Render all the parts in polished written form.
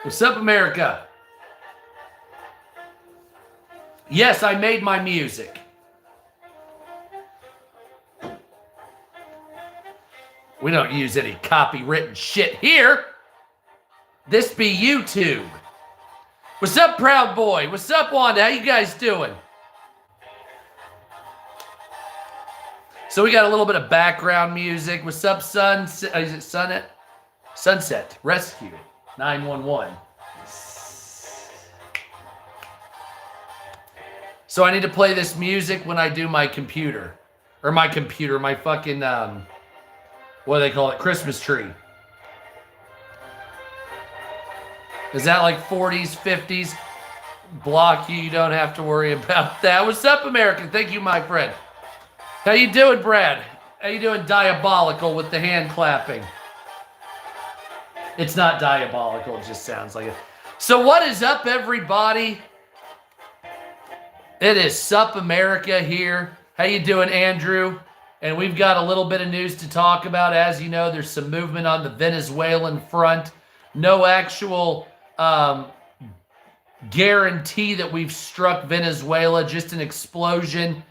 What's up, America? Yes, I made my music. We don't use any copywritten shit here. This be YouTube. What's up, Proud Boy? What's up, Wanda? How you guys doing? So we got a little bit of background music. What's up, Sun? Is it Sunset Rescue 911. So I need to play this music when I do my computer. Or my fucking, what do they call it? Christmas tree. Is that like 40s, 50s? Block you don't have to worry about that. What's up, American? Thank you, my friend. How you doing, Brad? How you doing, Diabolical, with the hand clapping? It's not diabolical, it just sounds like it. So what is up, everybody? It is Sup America here. How you doing, Andrew? And we've got a little bit of news to talk about. As you know, there's some movement on the Venezuelan front. No actual guarantee that we've struck Venezuela. Just an explosion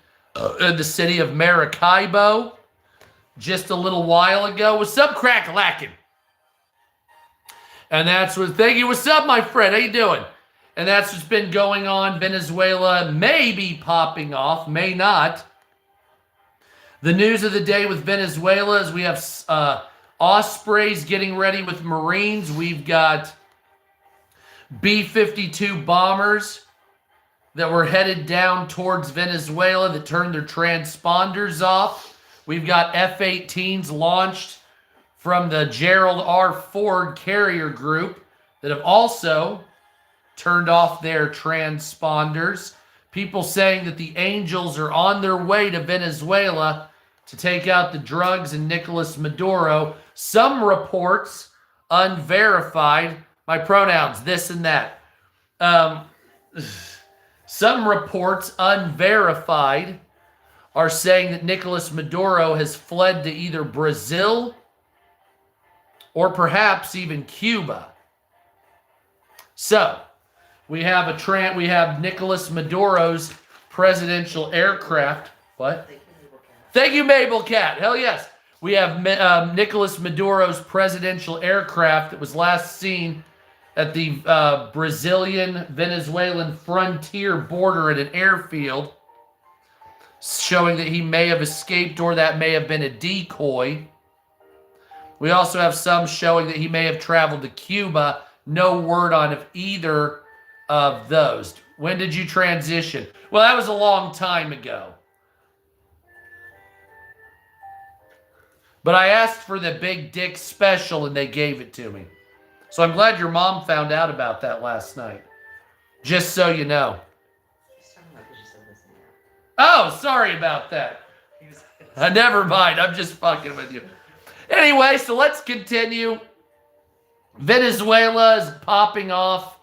in the city of Maracaibo just a little while ago. What's up, Crack Lackin'? And that's what, thank you. What's up, my friend? How you doing? And that's what's been going on. Venezuela may be popping off, may not. The news of the day with Venezuela is we have Ospreys getting ready with Marines. We've got B-52 bombers that were headed down towards Venezuela that turned their transponders off. We've got F-18s launched from the Gerald R. Ford carrier group that have also turned off their transponders. People saying that the Angels are on their way to Venezuela to take out the drugs and Nicolas Maduro. Some reports, unverified, my pronouns, this and that. Some reports, unverified, are saying that Nicolas Maduro has fled to either Brazil or perhaps even Cuba. So, we have Nicolas Maduro's presidential aircraft. What? Thank you, Mabel Cat. Hell yes. We have Nicolas Maduro's presidential aircraft that was last seen at the Brazilian-Venezuelan frontier border at an airfield, showing that he may have escaped or that may have been a decoy. We also have some showing that he may have traveled to Cuba. No word on if either of those. When did you transition? Well, that was a long time ago. But I asked for the Big Dick special and they gave it to me. So I'm glad your mom found out about that last night. Just so you know. Oh, sorry about that. Never mind. I'm just fucking with you. Anyway, so let's continue. Venezuela is popping off.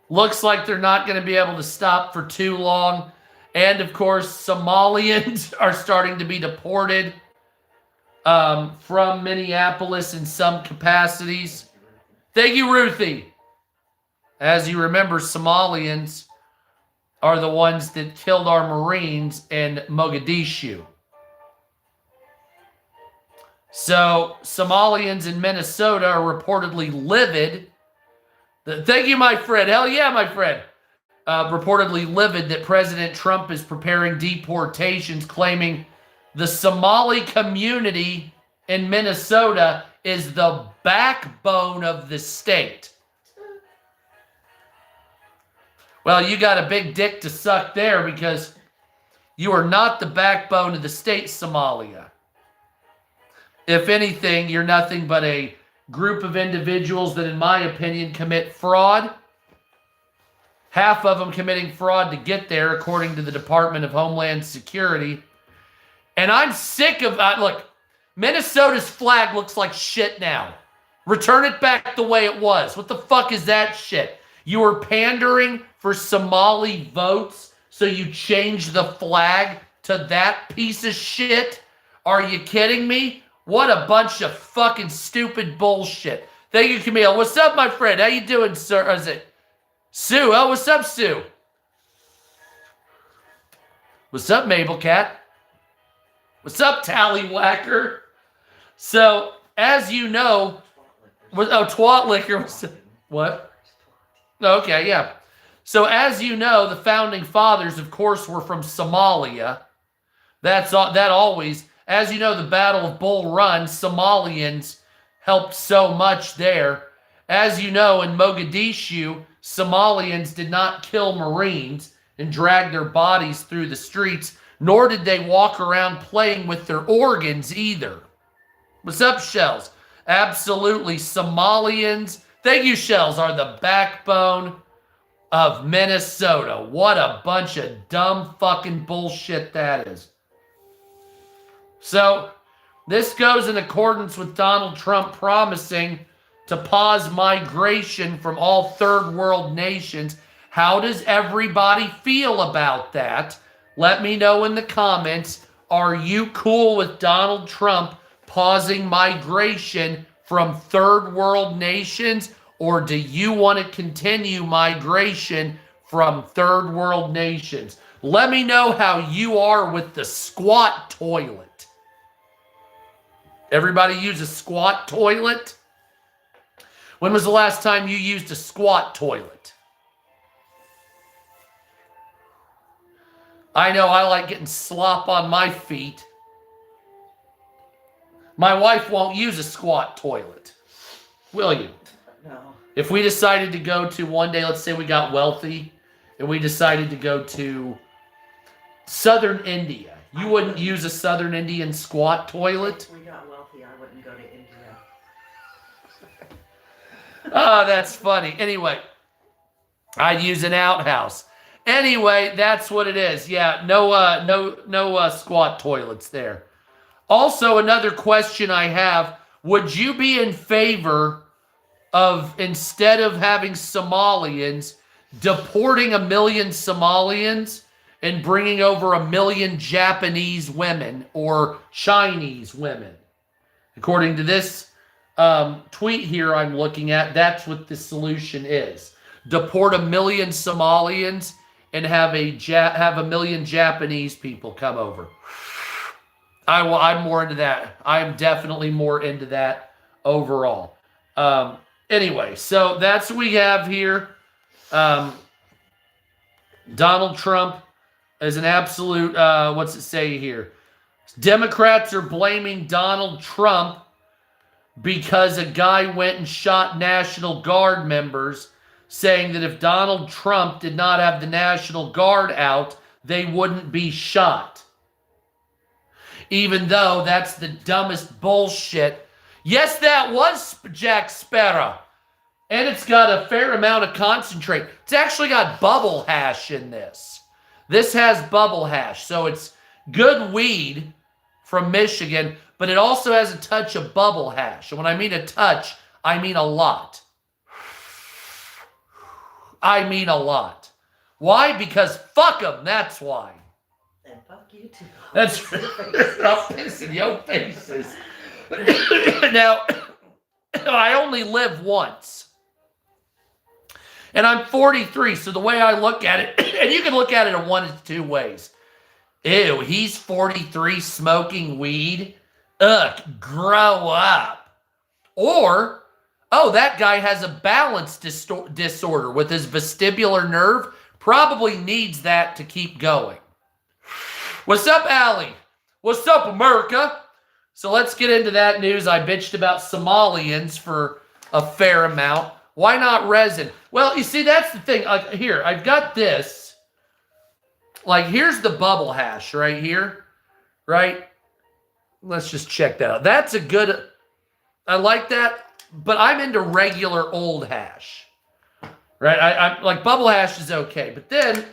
Looks like they're not going to be able to stop for too long. And, of course, Somalians are starting to be deported from Minneapolis in some capacities. Thank you, Ruthie. As you remember, Somalians are the ones that killed our Marines in Mogadishu. So, Somalians in Minnesota are reportedly livid. Thank you, my friend. Hell yeah, my friend. Reportedly livid that President Trump is preparing deportations, claiming the Somali community in Minnesota is the backbone of the state. Well, you got a big dick to suck there because you are not the backbone of the state, Somalia. If anything, you're nothing but a group of individuals that, in my opinion, commit fraud. Half of them committing fraud to get there, according to the Department of Homeland Security. And I'm sick of that. Look, Minnesota's flag looks like shit now. Return it back the way it was. What the fuck is that shit? You were pandering for Somali votes, so you changed the flag to that piece of shit? Are you kidding me? What a bunch of fucking stupid bullshit. Thank you, Camille. What's up, my friend? How you doing, sir? Or is it Sue? Oh, what's up, Sue? What's up, Mabel Cat? What's up, Tallywhacker? So, as you know, Twat Liquor. What? Okay, yeah. So, as you know, the founding fathers, of course, were from Somalia. That always, as you know, the Battle of Bull Run, Somalians helped so much there. As you know, in Mogadishu, Somalians did not kill Marines and drag their bodies through the streets, nor did they walk around playing with their organs either. What's up, Shells? Absolutely. Somalians, thank you, Shells, are the backbone of Minnesota. What a bunch of dumb fucking bullshit that is. So, this goes in accordance with Donald Trump promising to pause migration from all third world nations. How does everybody feel about that? Let me know in the comments. Are you cool with Donald Trump pausing migration from third world nations, or do you want to continue migration from third world nations? Let me know how you are with the squat toilet. Everybody use a squat toilet? When was the last time you used a squat toilet? I know I like getting slop on my feet. My wife won't use a squat toilet. Will you? No. If we decided to go to one day, let's say we got wealthy, and we decided to go to Southern India, you wouldn't use a Southern Indian squat toilet? If we got wealthy, I wouldn't go to India. Oh, that's funny. Anyway, I'd use an outhouse. Anyway, that's what it is. Yeah, no squat toilets there. Also, another question I have, would you be in favor of, instead of having Somalians, deporting 1 million Somalians and bringing over 1 million Japanese women or Chinese women? According to this tweet here I'm looking at, that's what the solution is. Deport 1 million Somalians and have 1 million Japanese people come over. I'm more into that. I'm definitely more into that overall. Anyway, so that's what we have here. Donald Trump is an absolute, what's it say here? Democrats are blaming Donald Trump because a guy went and shot National Guard members, saying that if Donald Trump did not have the National Guard out, they wouldn't be shot. Even though that's the dumbest bullshit. Yes, that was Jack Sparrow. And it's got a fair amount of concentrate. It's actually got bubble hash in this. This has bubble hash, so it's good weed from Michigan, but it also has a touch of bubble hash. And when I mean a touch, I mean a lot. I mean a lot. Why? Because fuck them, that's why. And fuck you too. That's I'll piss in your faces. Now, I only live once. And I'm 43, so the way I look at it, and you can look at it in one of two ways. Ew, he's 43 smoking weed? Ugh, grow up. Or, oh, that guy has a balance disorder with his vestibular nerve. Probably needs that to keep going. What's up, Allie? What's up, America? So let's get into that news. I bitched about Somalians for a fair amount. Why not resin? Well, you see, that's the thing. Here, I've got this. Like, here's the bubble hash right here. Right? Let's just check that out. That's a good... I like that. But I'm into regular old hash. Right? I like, bubble hash is okay. But then...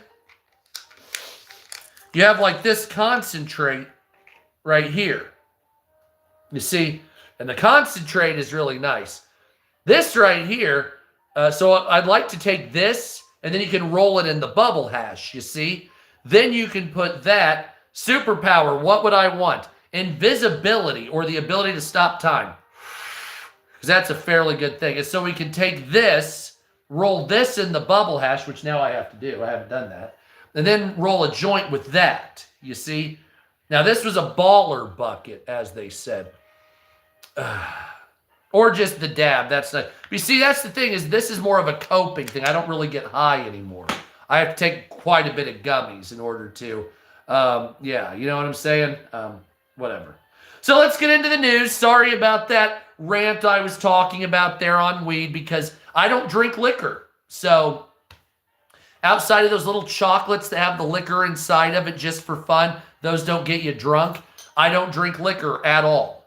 you have like this concentrate right here. You see? And the concentrate is really nice. This right here, so I'd like to take this, and then you can roll it in the bubble hash, you see? Then you can put that. Superpower, what would I want? Invisibility, or the ability to stop time. because that's a fairly good thing. And so we can take this, roll this in the bubble hash, which now I have to do. I haven't done that. And then roll a joint with that. You see? Now, this was a baller bucket, as they said. Or just the dab. That's not. You see, that's the thing, is this is more of a coping thing. I don't really get high anymore. I have to take quite a bit of gummies in order to, yeah, you know what I'm saying? Whatever. So let's get into the news. Sorry about that rant I was talking about there on weed, because I don't drink liquor. So outside of those little chocolates that have the liquor inside of it just for fun, those don't get you drunk. I don't drink liquor at all.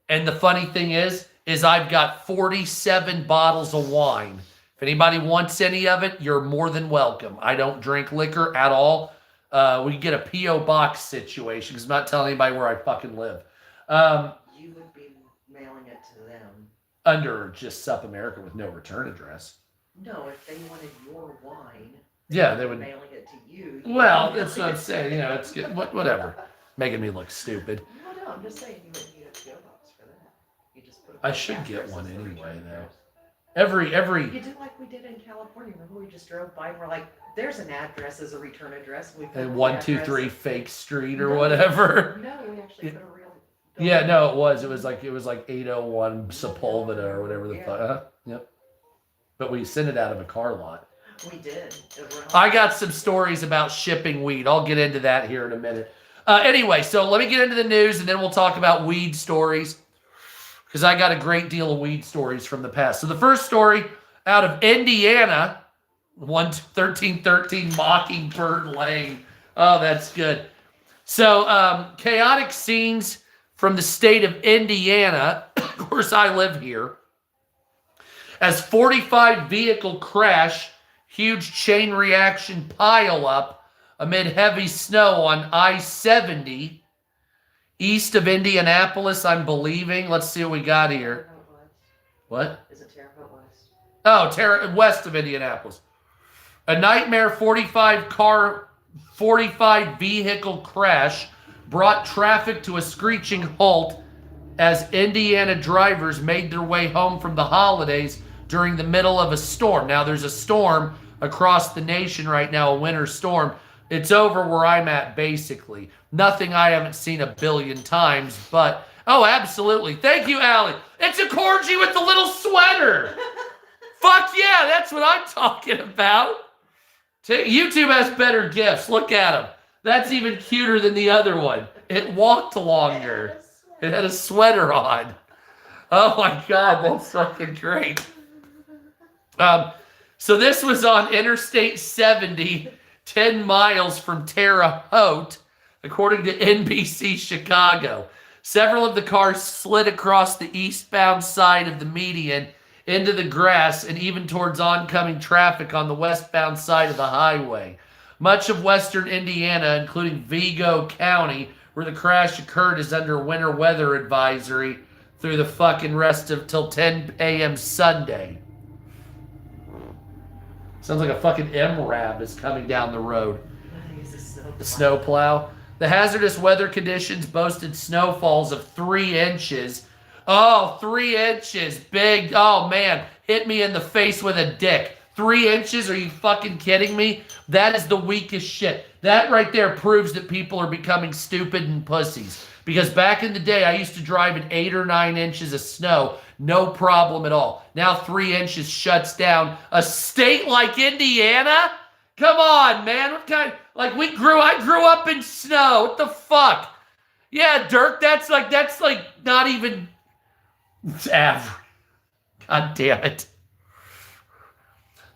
And the funny thing is I've got 47 bottles of wine. If anybody wants any of it, you're more than welcome. I don't drink liquor at all. We can get a P.O. box situation, because I'm not telling anybody where I fucking live. You would be mailing it to them. Under just Sup America with no return address. No, if they wanted your wine, Yeah, they would. mailing it to you. Well, that's what I'm saying. You know, it's good. Whatever. Making me look stupid. No, I'm just saying you wouldn't need a PO box for that. You just put. I should get one anyway, though. Every You do like we did in California. Remember, we just drove by and we're like, "There's an address as a return address." We put the 123 address. Fake Street or No, whatever. No, we actually put a real. Yeah, no, it was like 801 Sepulveda or whatever the Yeah. fuck. Yep. But we sent it out of a car lot. We did. I got some stories about shipping weed. I'll get into that here in a minute. Anyway, so let me get into the news, and then we'll talk about weed stories, because I got a great deal of weed stories from the past. So the first story out of Indiana, 1313 Mockingbird Lane. Oh, that's good. So chaotic scenes from the state of Indiana. Of course, I live here. As 45 vehicle crash, huge chain reaction pile up amid heavy snow on I-70 east of Indianapolis, I'm believing. Let's see what we got here. What? Is it Terre Haute West? Oh, west of Indianapolis. A nightmare 45 vehicle crash brought traffic to a screeching halt as Indiana drivers made their way home from the holidays during the middle of a storm. Now, there's a storm across the nation right now, a winter storm. It's over where I'm at, basically. Nothing I haven't seen a billion times, but, oh, absolutely. Thank you, Allie. It's a corgi with the little sweater. Fuck yeah, that's what I'm talking about. YouTube has better gifts. Look at them. That's even cuter than the other one. It walked longer. It had a sweater on. Oh my God, that's fucking great. So this was on Interstate 70, 10 miles from Terre Haute, according to NBC Chicago. Several of the cars slid across the eastbound side of the median into the grass and even towards oncoming traffic on the westbound side of the highway. Much of western Indiana, including Vigo County, where the crash occurred, is under winter weather advisory through the fucking rest of till 10 a.m. Sunday. Sounds like a fucking MRAB is coming down the road. The snowplow. The hazardous weather conditions boasted snowfalls of 3 inches. Oh, 3 inches. Big. Oh, man. Hit me in the face with a dick. 3 inches? Are you fucking kidding me? That is the weakest shit. That right there proves that people are becoming stupid and pussies. Because back in the day, I used to drive in 8 or 9 inches of snow. No problem at all. Now 3 inches shuts down a state like Indiana? Come on, man. What kind? Like I grew up in snow. What the fuck? Yeah, Dirk, that's like not even average. God damn it.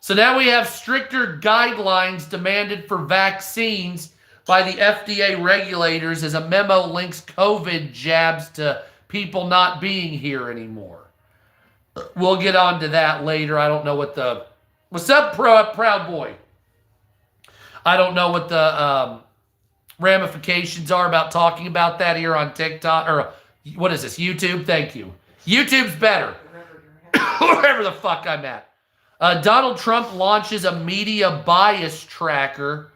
So now we have stricter guidelines demanded for vaccines by the FDA regulators as a memo links COVID jabs to people not being here anymore. We'll get on to that later. I don't know what the... What's up, Proud Boy? I don't know what the ramifications are about talking about that here on TikTok. Or what is this, YouTube? Thank you. YouTube's better. Wherever the fuck I'm at. Donald Trump launches a media bias tracker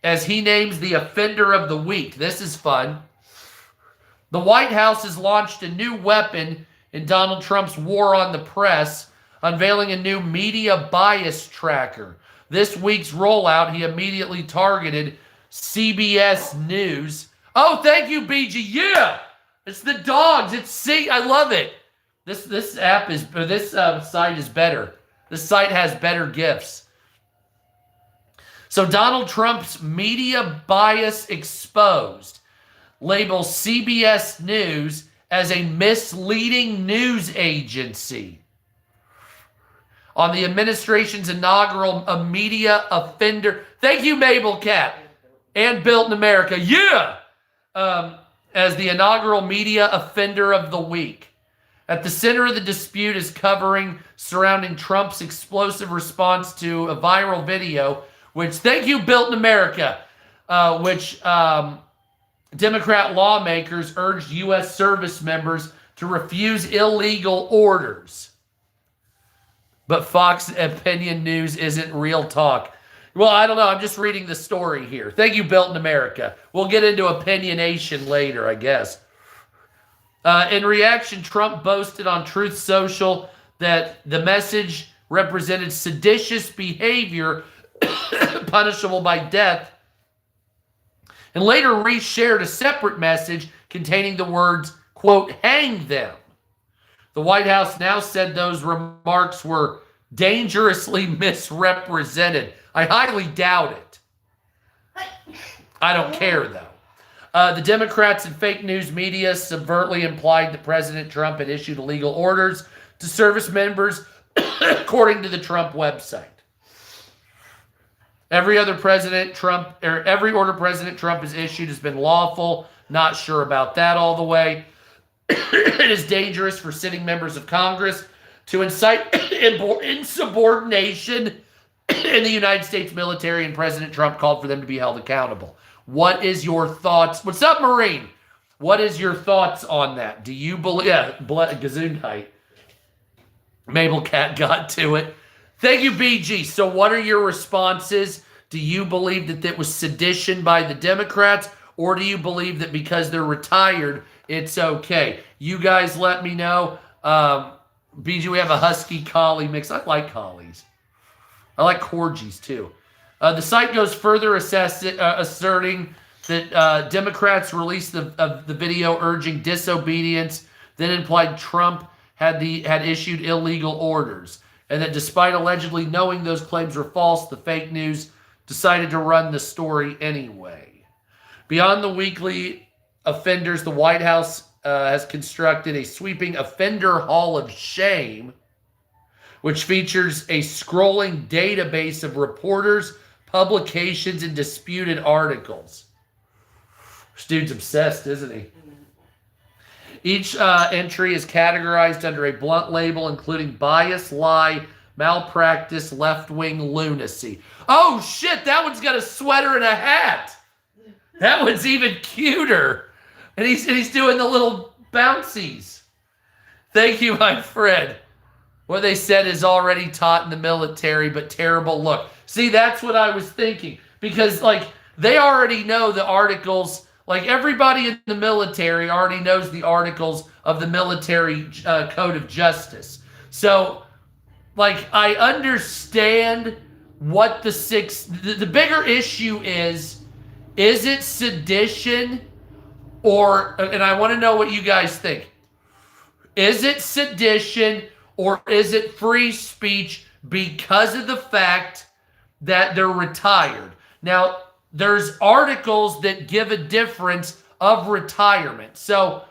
as he names the offender of the week. This is fun. The White House has launched a new weapon in Donald Trump's war on the press, unveiling a new media bias tracker. This week's rollout, he immediately targeted CBS News. Oh, thank you, BG. Yeah, it's the dogs. I love it. This site is better. This site has better gifts. So Donald Trump's media bias exposed labels CBS News as a misleading news agency. On the administration's inaugural media offender. Thank you, Mabel Cat. And Built in America. Yeah! As the inaugural media offender of the week. At the center of the dispute is covering surrounding Trump's explosive response to a viral video, which, thank you, Built in America, which Democrat lawmakers urged U.S. service members to refuse illegal orders. But Fox Opinion News isn't real talk. Well, I don't know. I'm just reading the story here. Thank you, Built in America. We'll get into opinionation later, I guess. In reaction, Trump boasted on Truth Social that the message represented seditious behavior punishable by death, and later reshared a separate message containing the words, quote, hang them. The White House now said those remarks were dangerously misrepresented. I highly doubt it. I don't care, though. The Democrats and fake news media subvertly implied that President Trump had issued illegal orders to service members, according to the Trump website. Every order President Trump has issued has been lawful. Not sure about that all the way. It is dangerous for sitting members of Congress to incite insubordination in the United States military, and President Trump called for them to be held accountable. What is your thoughts? What's up, Marine? What is your thoughts on that? Do you believe... Yeah, Gesundheit. Mabel Cat got to it. Thank you, BG. So what are your responses? Do you believe that that was sedition by the Democrats, or do you believe that because they're retired, it's okay? You guys let me know. BG, we have a Husky Collie mix. I like Collies. I like Corgis, too. The site goes further asserting that Democrats released the video urging disobedience, then implied Trump had issued illegal orders, and that despite allegedly knowing those claims were false, the fake news decided to run the story anyway. Beyond the weekly offenders, the White House has constructed a sweeping offender hall of shame, which features a scrolling database of reporters, publications, and disputed articles. This dude's obsessed, isn't he? Each entry is categorized under a blunt label, including bias, lie, malpractice, left-wing lunacy. Oh, shit, that one's got a sweater and a hat. That one's even cuter. And he's doing the little bouncies. Thank you, my friend. What they said is already taught in the military, but terrible look. See, that's what I was thinking. Because, like, they already know the articles. Like, everybody in the military already knows the articles of the military code of justice. So, like, I understand what the bigger issue is it sedition or, and I want to know what you guys think. Is it sedition or is it free speech because of the fact that they're retired? Now, there's articles that give a difference of retirement. So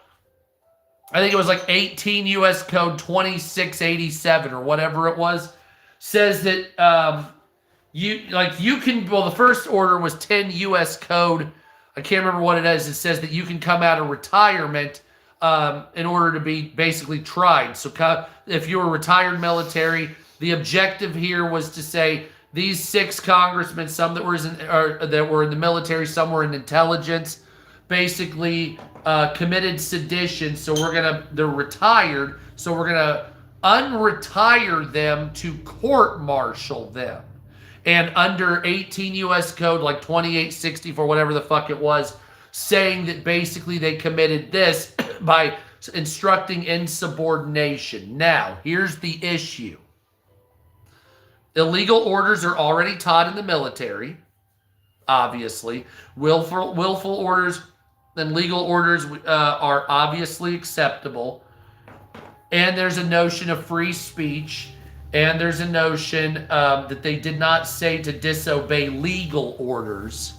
I think it was like 18 U.S. Code 2687 or whatever it was, says that the first order was 10 U.S. Code. I can't remember what it is. It says that you can come out of retirement in order to be basically tried. So if you were retired military, the objective here was to say, these 6 congressmen, some that were in the military, some were in intelligence, basically committed sedition. So they're retired. So we're gonna unretire them to court-martial them. And under 18 U.S. Code, like 2864, whatever the fuck it was, saying that basically they committed this by instructing insubordination. Now, here's the issue. Illegal orders are already taught in the military, obviously. Willful orders and legal orders are obviously acceptable. And there's a notion of free speech. And there's a notion that they did not say to disobey legal orders.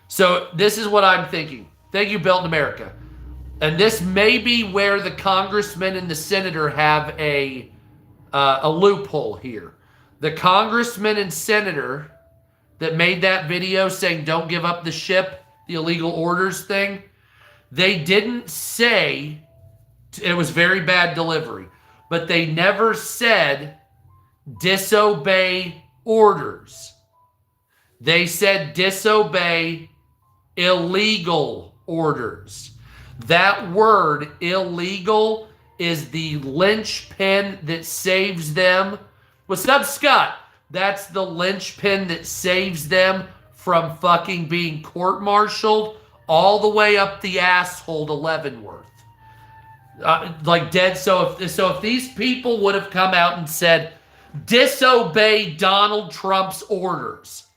So this is what I'm thinking. Thank you, Built in America. And this may be where the congressman and the senator have a loophole here. The congressman and senator that made that video saying don't give up the ship, the illegal orders thing, they didn't say, it was very bad delivery, but they never said disobey orders. They said disobey illegal orders. That word illegal is the linchpin that saves them. What's up, Scott? That's the linchpin that saves them from fucking being court-martialed all the way up the asshole to Leavenworth. Like dead. So if these people would have come out and said, disobey Donald Trump's orders,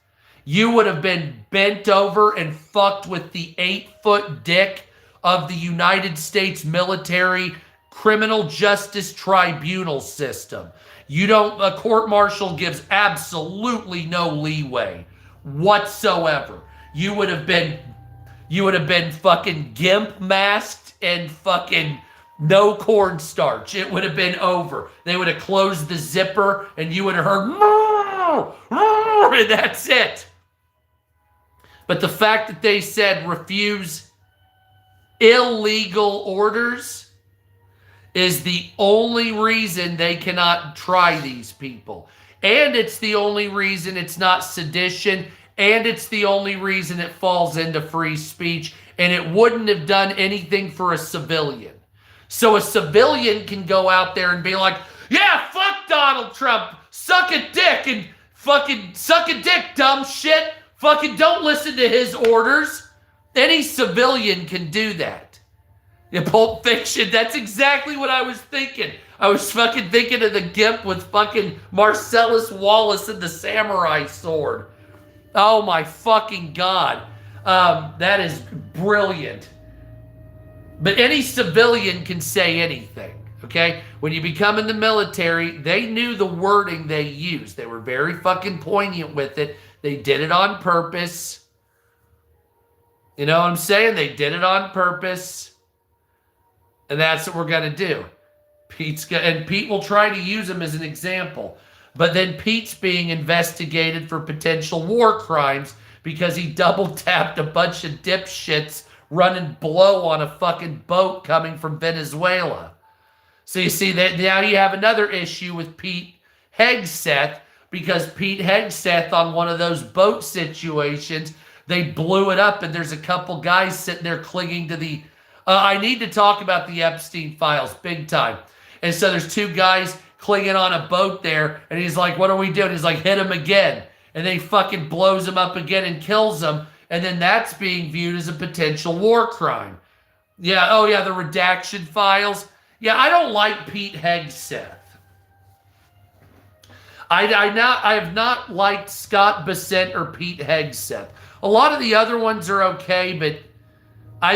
you would have been bent over and fucked with the 8-foot dick of the United States military criminal justice tribunal system. A court-martial gives absolutely no leeway whatsoever. You would have been fucking gimp masked and fucking no cornstarch. It would have been over. They would have closed the zipper and you would have heard, and that's it. But the fact that they said refuse illegal orders is the only reason they cannot try these people. And it's the only reason it's not sedition. And it's the only reason it falls into free speech. And it wouldn't have done anything for a civilian. So a civilian can go out there and be like, yeah, fuck Donald Trump. Suck a dick and fucking suck a dick, dumb shit. Fucking don't listen to his orders. Any civilian can do that. In Pulp Fiction, that's exactly what I was thinking. I was fucking thinking of the gimp with fucking Marcellus Wallace and the samurai sword. Oh my fucking God. That is brilliant. But any civilian can say anything, okay? When you become in the military, they knew the wording they used. They were very fucking poignant with it. They did it on purpose. You know what I'm saying? They did it on purpose. And that's what we're going to do. Pete will try to use him as an example. But then Pete's being investigated for potential war crimes because he double tapped a bunch of dipshits running blow on a fucking boat coming from Venezuela. So you see that now you have another issue with Pete Hegseth, because Pete Hegseth on one of those boat situations, they blew it up and there's a couple guys sitting there clinging to the I need to talk about the Epstein files big time. And so there's two guys clinging on a boat there. And he's like, what are we doing? He's like, hit him again. And then he fucking blows him up again and kills him. And then that's being viewed as a potential war crime. Yeah. Oh, yeah. The redaction files. Yeah. I don't like Pete Hegseth. I have not liked Scott Bessent or Pete Hegseth. A lot of the other ones are okay, but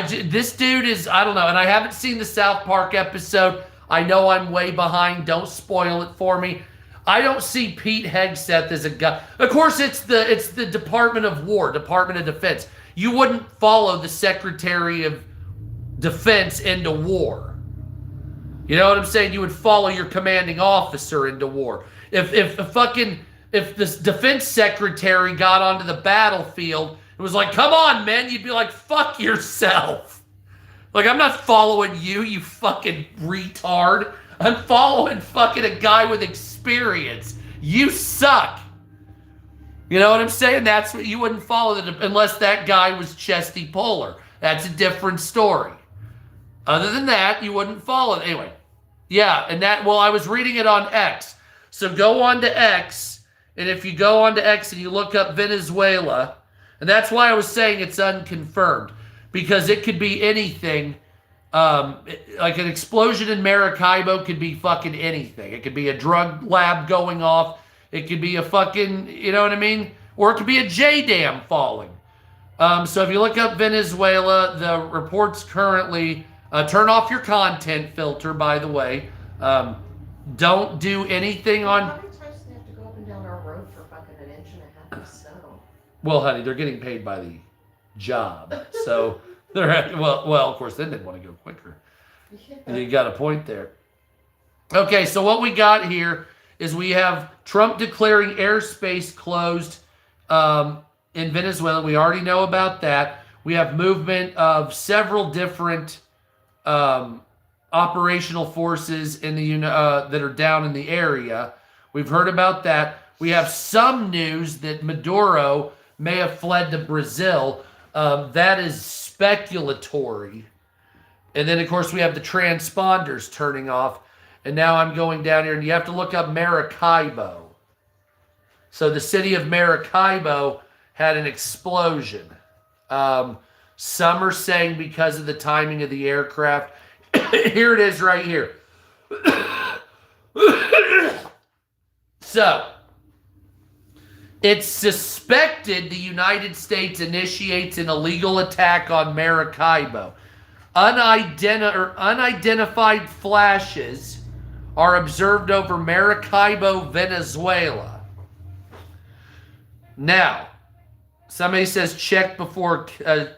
this dude is, I don't know, and I haven't seen the South Park episode. I know I'm way behind. Don't spoil it for me. I don't see Pete Hegseth as a guy. Of course, it's the Department of War, Department of Defense. You wouldn't follow the Secretary of Defense into war. You know what I'm saying? You would follow your commanding officer into war. If this defense secretary got onto the battlefield, it was like, come on, man. You'd be like, fuck yourself. Like, I'm not following you, you fucking retard. I'm following fucking a guy with experience. You suck. You know what I'm saying? That's what you wouldn't follow unless that guy was Chesty Puller. That's a different story. Other than that, you wouldn't follow it. Anyway, yeah, and I was reading it on X. So go on to X, and if you go on to X and you look up Venezuela, and that's why I was saying it's unconfirmed, because it could be anything Like an explosion in Maracaibo could be fucking anything. It could be a drug lab going off. It could be a fucking, you know what I mean? Or it could be a J dam falling. So if you look up Venezuela, the reports currently, turn off your content filter, by the way. Don't do anything How on, many times do they have to go up and down our road for fucking an inch and a half of snow? well, honey, they're getting paid by the job. So they're, well, of course, then they'd want to go quicker. Yeah. You got a point there. Okay, so what we got here is we have Trump declaring airspace closed in Venezuela. We already know about that. We have movement of several different operational forces in the that are down in the area. We've heard about that. We have some news that Maduro may have fled to Brazil. That is speculatory. And then, of course, we have the transponders turning off. And now I'm going down here, and you have to look up Maracaibo. So the city of Maracaibo had an explosion. Some are saying because of the timing of the aircraft. Here it is right here. So, it's suspected the United States initiates an illegal attack on Maracaibo. Unidentified flashes are observed over Maracaibo, Venezuela. Now, somebody says check before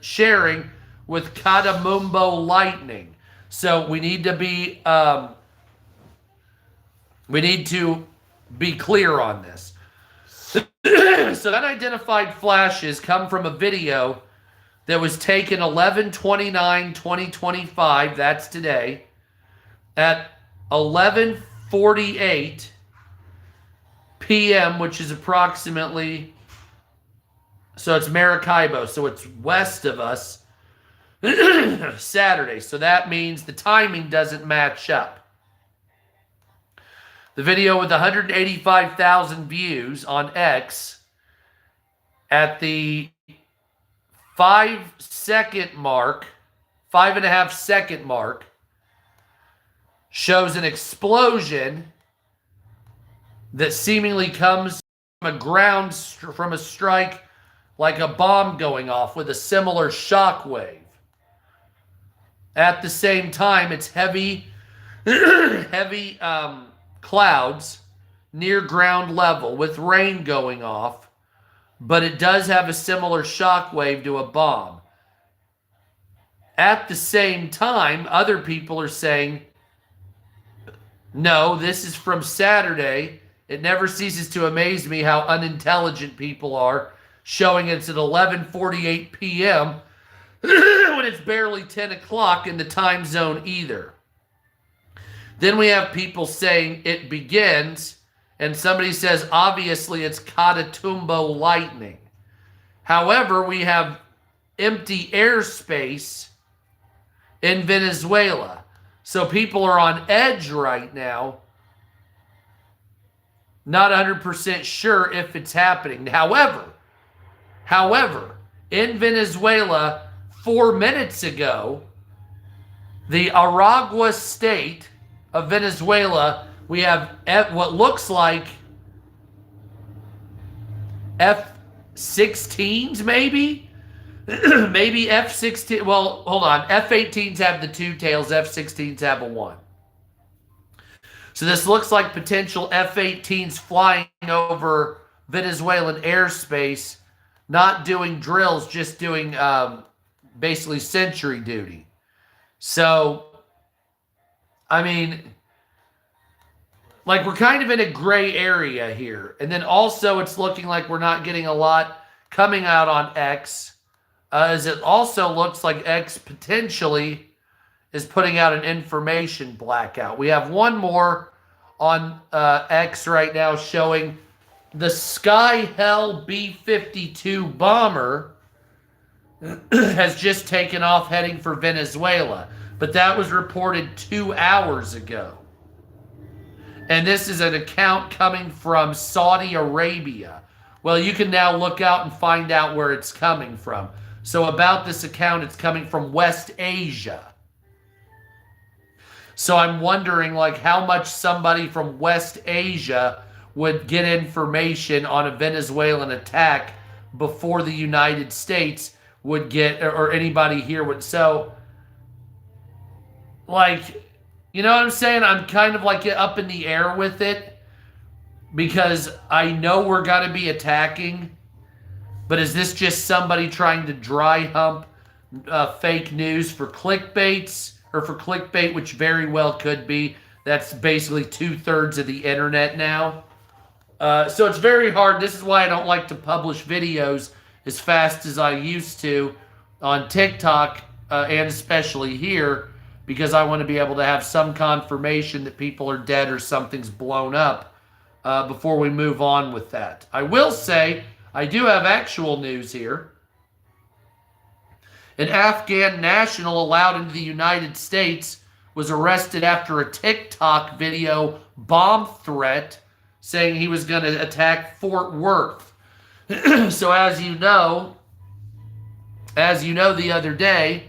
sharing with Catamumbo lightning. So we need to be clear on this. So unidentified flashes come from a video that was taken 11/29/2025, that's today, at 11:48 p.m., which is approximately, so it's Maracaibo, so it's west of us, Saturday. So that means the timing doesn't match up. The video with 185,000 views on X at the 5-second mark, 5.5 second mark, shows an explosion that seemingly comes from a strike like a bomb going off with a similar shock wave. At the same time, it's heavy clouds near ground level with rain going off, but it does have a similar shock wave to a bomb. At the same time, other people are saying, no, this is from Saturday. It never ceases to amaze me how unintelligent people are, showing it's at 11:48 p.m. when it's barely 10 o'clock in the time zone either. Then we have people saying it begins, and somebody says, obviously, it's Catatumbo lightning. However, we have empty airspace in Venezuela. So people are on edge right now, not 100% sure if it's happening. However, in Venezuela, 4 minutes ago, the Aragua state of Venezuela, we have what looks like F-16s, maybe? Maybe F-16. Well, hold on. F-18s have the two tails. F-16s have a one. So this looks like potential F-18s flying over Venezuelan airspace, not doing drills, just doing basically sentry duty. So, I mean, like we're kind of in a gray area here. And then also it's looking like we're not getting a lot coming out on X, as it also looks like X potentially is putting out an information blackout. We have one more on X right now showing the Skyhell B-52 bomber has just taken off heading for Venezuela. But that was reported 2 hours ago. And this is an account coming from Saudi Arabia. Well, you can now look out and find out where it's coming from. So about this account, it's coming from West Asia. So I'm wondering like how much somebody from West Asia would get information on a Venezuelan attack before the United States would get, or anybody here would. So like, you know what I'm saying? I'm kind of like up in the air with it because I know we're going to be attacking, but is this just somebody trying to dry hump fake news for clickbaits, or for clickbait, which very well could be? That's basically 2/3 of the internet now. So it's very hard. This is why I don't like to publish videos as fast as I used to on TikTok, and especially here, because I want to be able to have some confirmation that people are dead or something's blown up before we move on with that. I will say I do have actual news here. An Afghan national allowed into the United States was arrested after a TikTok video bomb threat saying he was going to attack Fort Worth. So as you know, the other day,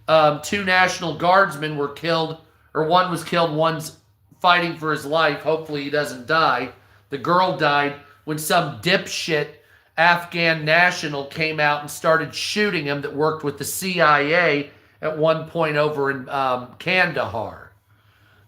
2 National Guardsmen were killed, or one was killed, one's fighting for his life. Hopefully he doesn't die. The girl died when some dipshit Afghan national came out and started shooting him that worked with the CIA at one point over in Kandahar.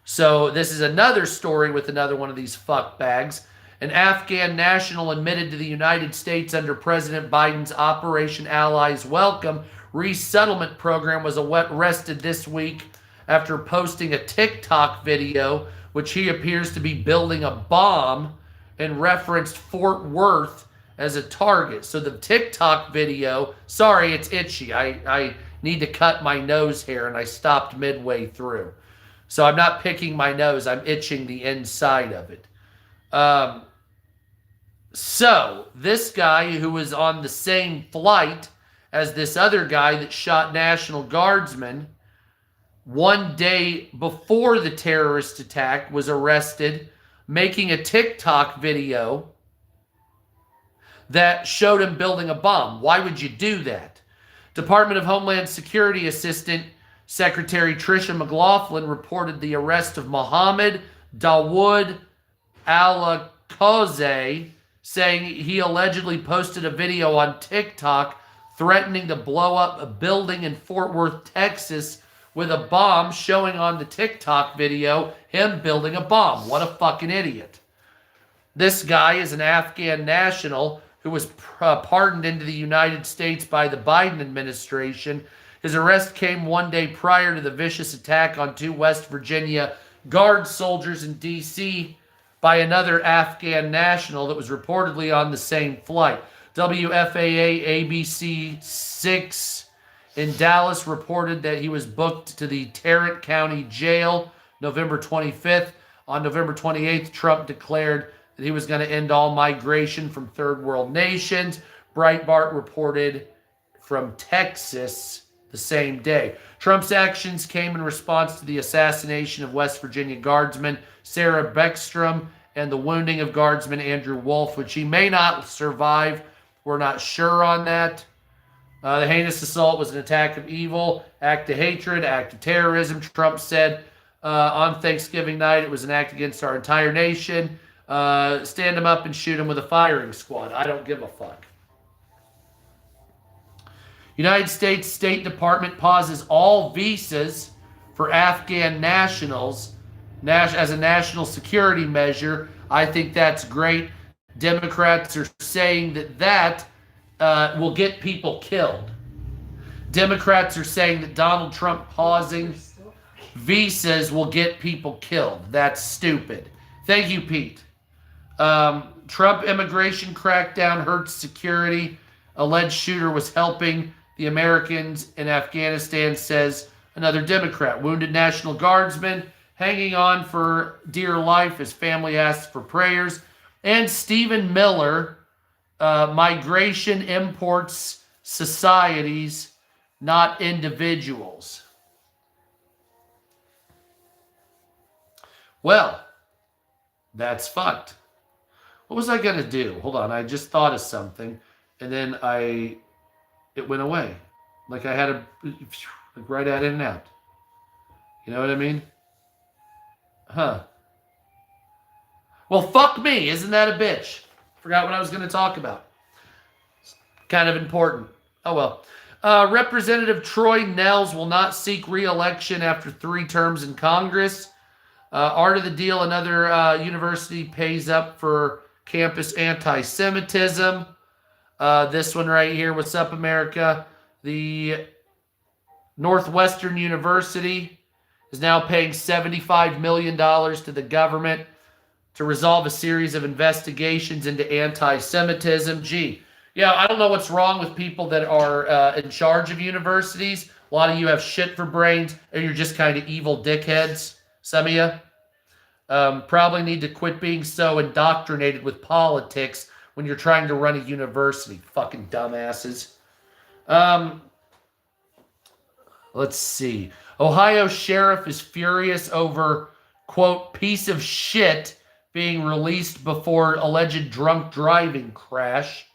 So this is another story with another one of these fuckbags. An Afghan national admitted to the United States under President Biden's Operation Allies Welcome resettlement program was arrested this week after posting a TikTok video which he appears to be building a bomb and referenced Fort Worth as a target. So the TikTok video, sorry, it's itchy. I need to cut my nose hair and I stopped midway through. So I'm not picking my nose, I'm itching the inside of it. So this guy who was on the same flight as this other guy that shot National Guardsmen, one day before the terrorist attack, was arrested making a TikTok video that showed him building a bomb. Why would you do that? Department of Homeland Security Assistant Secretary Tricia McLaughlin reported the arrest of Mohammed Dawood Al-Qawzi, saying he allegedly posted a video on TikTok threatening to blow up a building in Fort Worth, Texas with a bomb, showing on the TikTok video him building a bomb. What a fucking idiot. This guy is an Afghan national who was pardoned into the United States by the Biden administration. His arrest came one day prior to the vicious attack on 2 West Virginia Guard soldiers in D.C. by another Afghan national that was reportedly on the same flight. WFAA ABC 6 in Dallas reported that he was booked to the Tarrant County Jail November 25th. On November 28th, Trump declared that he was going to end all migration from third world nations. Breitbart reported from Texas the same day. Trump's actions came in response to the assassination of West Virginia Guardsman Sarah Beckstrom and the wounding of Guardsman Andrew Wolf, which he may not survive. We're not sure on that. The heinous assault was an attack of evil, act of hatred, act of terrorism. Trump said on Thanksgiving night it was an act against our entire nation. Stand him up and shoot him with a firing squad. I don't give a fuck. United States State Department pauses all visas for Afghan nationals as a national security measure. I think that's great. Democrats are saying that will get people killed. Democrats are saying that Donald Trump pausing visas will get people killed. That's stupid. Thank you, Pete. Trump immigration crackdown hurts security. Alleged shooter was helping the Americans in Afghanistan, says another Democrat. Wounded National Guardsman hanging on for dear life. His family asks for prayers. And Stephen Miller, migration imports societies, not individuals. Well, that's fucked. What was I going to do? Hold on, I just thought of something, and then it went away. Like I had like right out in and out. You know what I mean? Huh. Well, fuck me. Isn't that a bitch? Forgot what I was going to talk about. Kind of important. Oh, well. Representative Troy Nehls will not seek re-election after 3 terms in Congress. Art of the deal, another university pays up for campus anti-Semitism. This one right here, What's Up, America? The Northwestern University is now paying $75 million to the government to resolve a series of investigations into anti-Semitism. Gee, yeah, I don't know what's wrong with people that are in charge of universities. A lot of you have shit for brains, or you're just kind of evil dickheads. Some of you probably need to quit being so indoctrinated with politics when you're trying to run a university. Fucking dumbasses. Let's see. Ohio sheriff is furious over, quote, piece of shit being released before alleged drunk driving crash.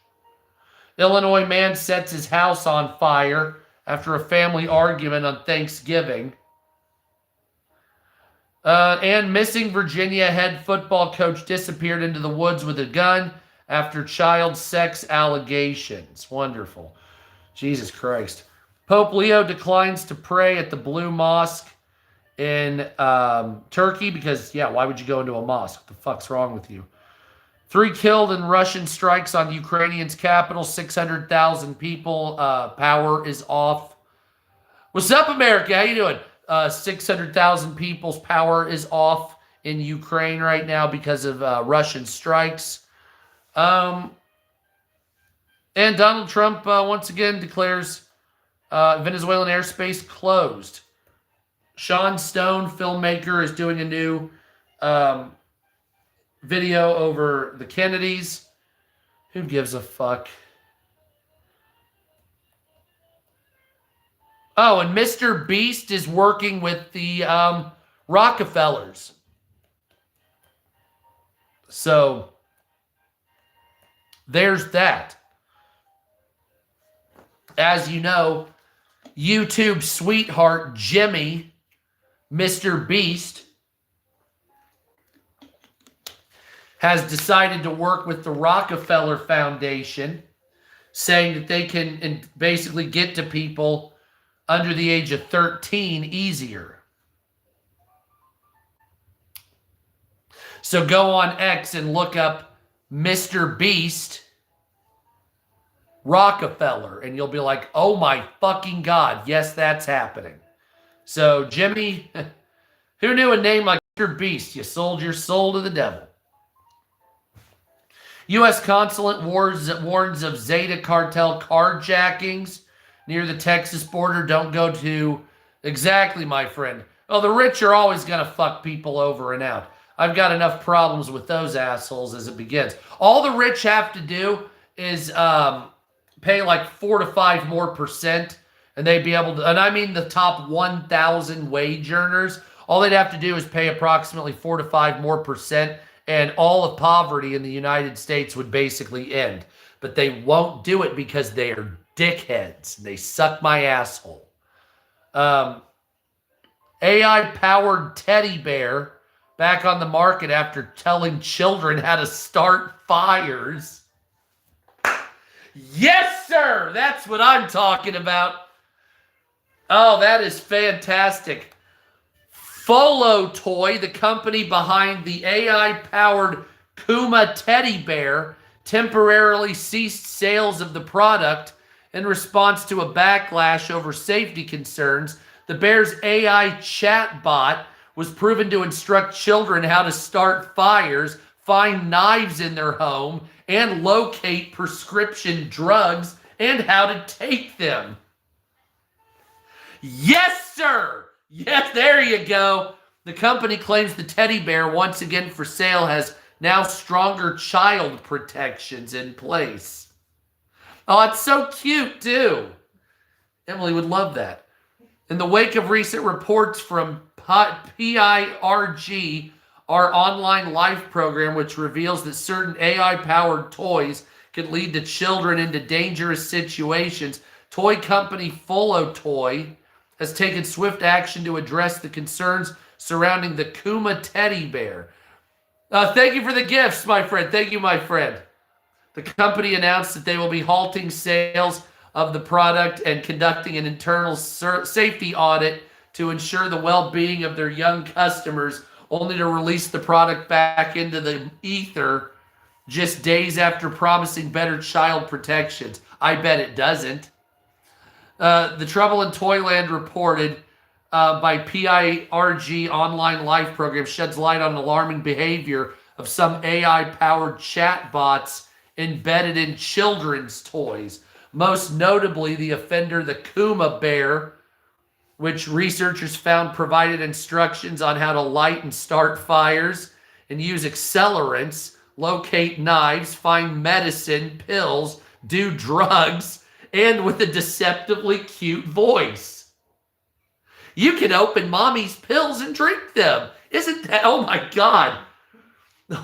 Illinois man sets his house on fire after a family argument on Thanksgiving. And missing Virginia head football coach disappeared into the woods with a gun after child sex allegations. Wonderful. Jesus Christ. Pope Leo declines to pray at the Blue Mosque in Turkey because, yeah, why would you go into a mosque? What the fuck's wrong with you? 3 killed in Russian strikes on Ukrainian's capital. 600,000 people. Power is off. What's up, America? How you doing? 600,000 people's power is off in Ukraine right now because of Russian strikes. And Donald Trump once again declares Venezuelan airspace closed. Sean Stone, filmmaker, is doing a new video over the Kennedys. Who gives a fuck? Oh, and Mr. Beast is working with the Rockefellers. So, there's that. As you know, YouTube sweetheart Jimmy, Mr. Beast, has decided to work with the Rockefeller Foundation, saying that they can basically get to people under the age of 13 easier. So go on X and look up Mr. Beast Rockefeller, and you'll be like, oh my fucking God, yes, that's happening. So Jimmy, who knew a name like Mr. Beast? You sold your soul to the devil. U.S. consulate warns of Zeta cartel carjackings near the Texas border. Don't go to... Exactly, my friend. Oh, the rich are always going to fuck people over and out. I've got enough problems with those assholes as it begins. All the rich have to do is pay like 4 to 5 more %, and they'd be able to... And I mean the top 1,000 wage earners. All they'd have to do is pay approximately 4 to 5 more %, and all of poverty in the United States would basically end. But they won't do it because they are dickheads. They suck my asshole. AI-powered teddy bear back on the market after telling children how to start fires. Yes, sir! That's what I'm talking about. Oh, that is fantastic. Folo Toy, the company behind the AI-powered Kuma teddy bear, temporarily ceased sales of the product in response to a backlash over safety concerns. The bear's AI chatbot was proven to instruct children how to start fires, find knives in their home, and locate prescription drugs and how to take them. Yes, sir! Yes, there you go. The company claims the teddy bear, once again for sale, has now stronger child protections in place. Oh, it's so cute, too. Emily would love that. In the wake of recent reports from PIRG, our online life program, which reveals that certain AI-powered toys can lead to children into dangerous situations, toy company Folo Toy has taken swift action to address the concerns surrounding the Kuma teddy bear. Thank you for the gifts, my friend. Thank you, my friend. The company announced that they will be halting sales of the product and conducting an internal safety audit to ensure the well-being of their young customers, only to release the product back into the ether just days after promising better child protections. I bet it doesn't. The Trouble in Toyland reported by PIRG online live program sheds light on alarming behavior of some AI-powered chatbots embedded in children's toys. Most notably, the offender, the Kuma bear, which researchers found provided instructions on how to light and start fires and use accelerants, locate knives, find medicine, pills, do drugs, and with a deceptively cute voice. You can open mommy's pills and drink them. Isn't that? Oh my God.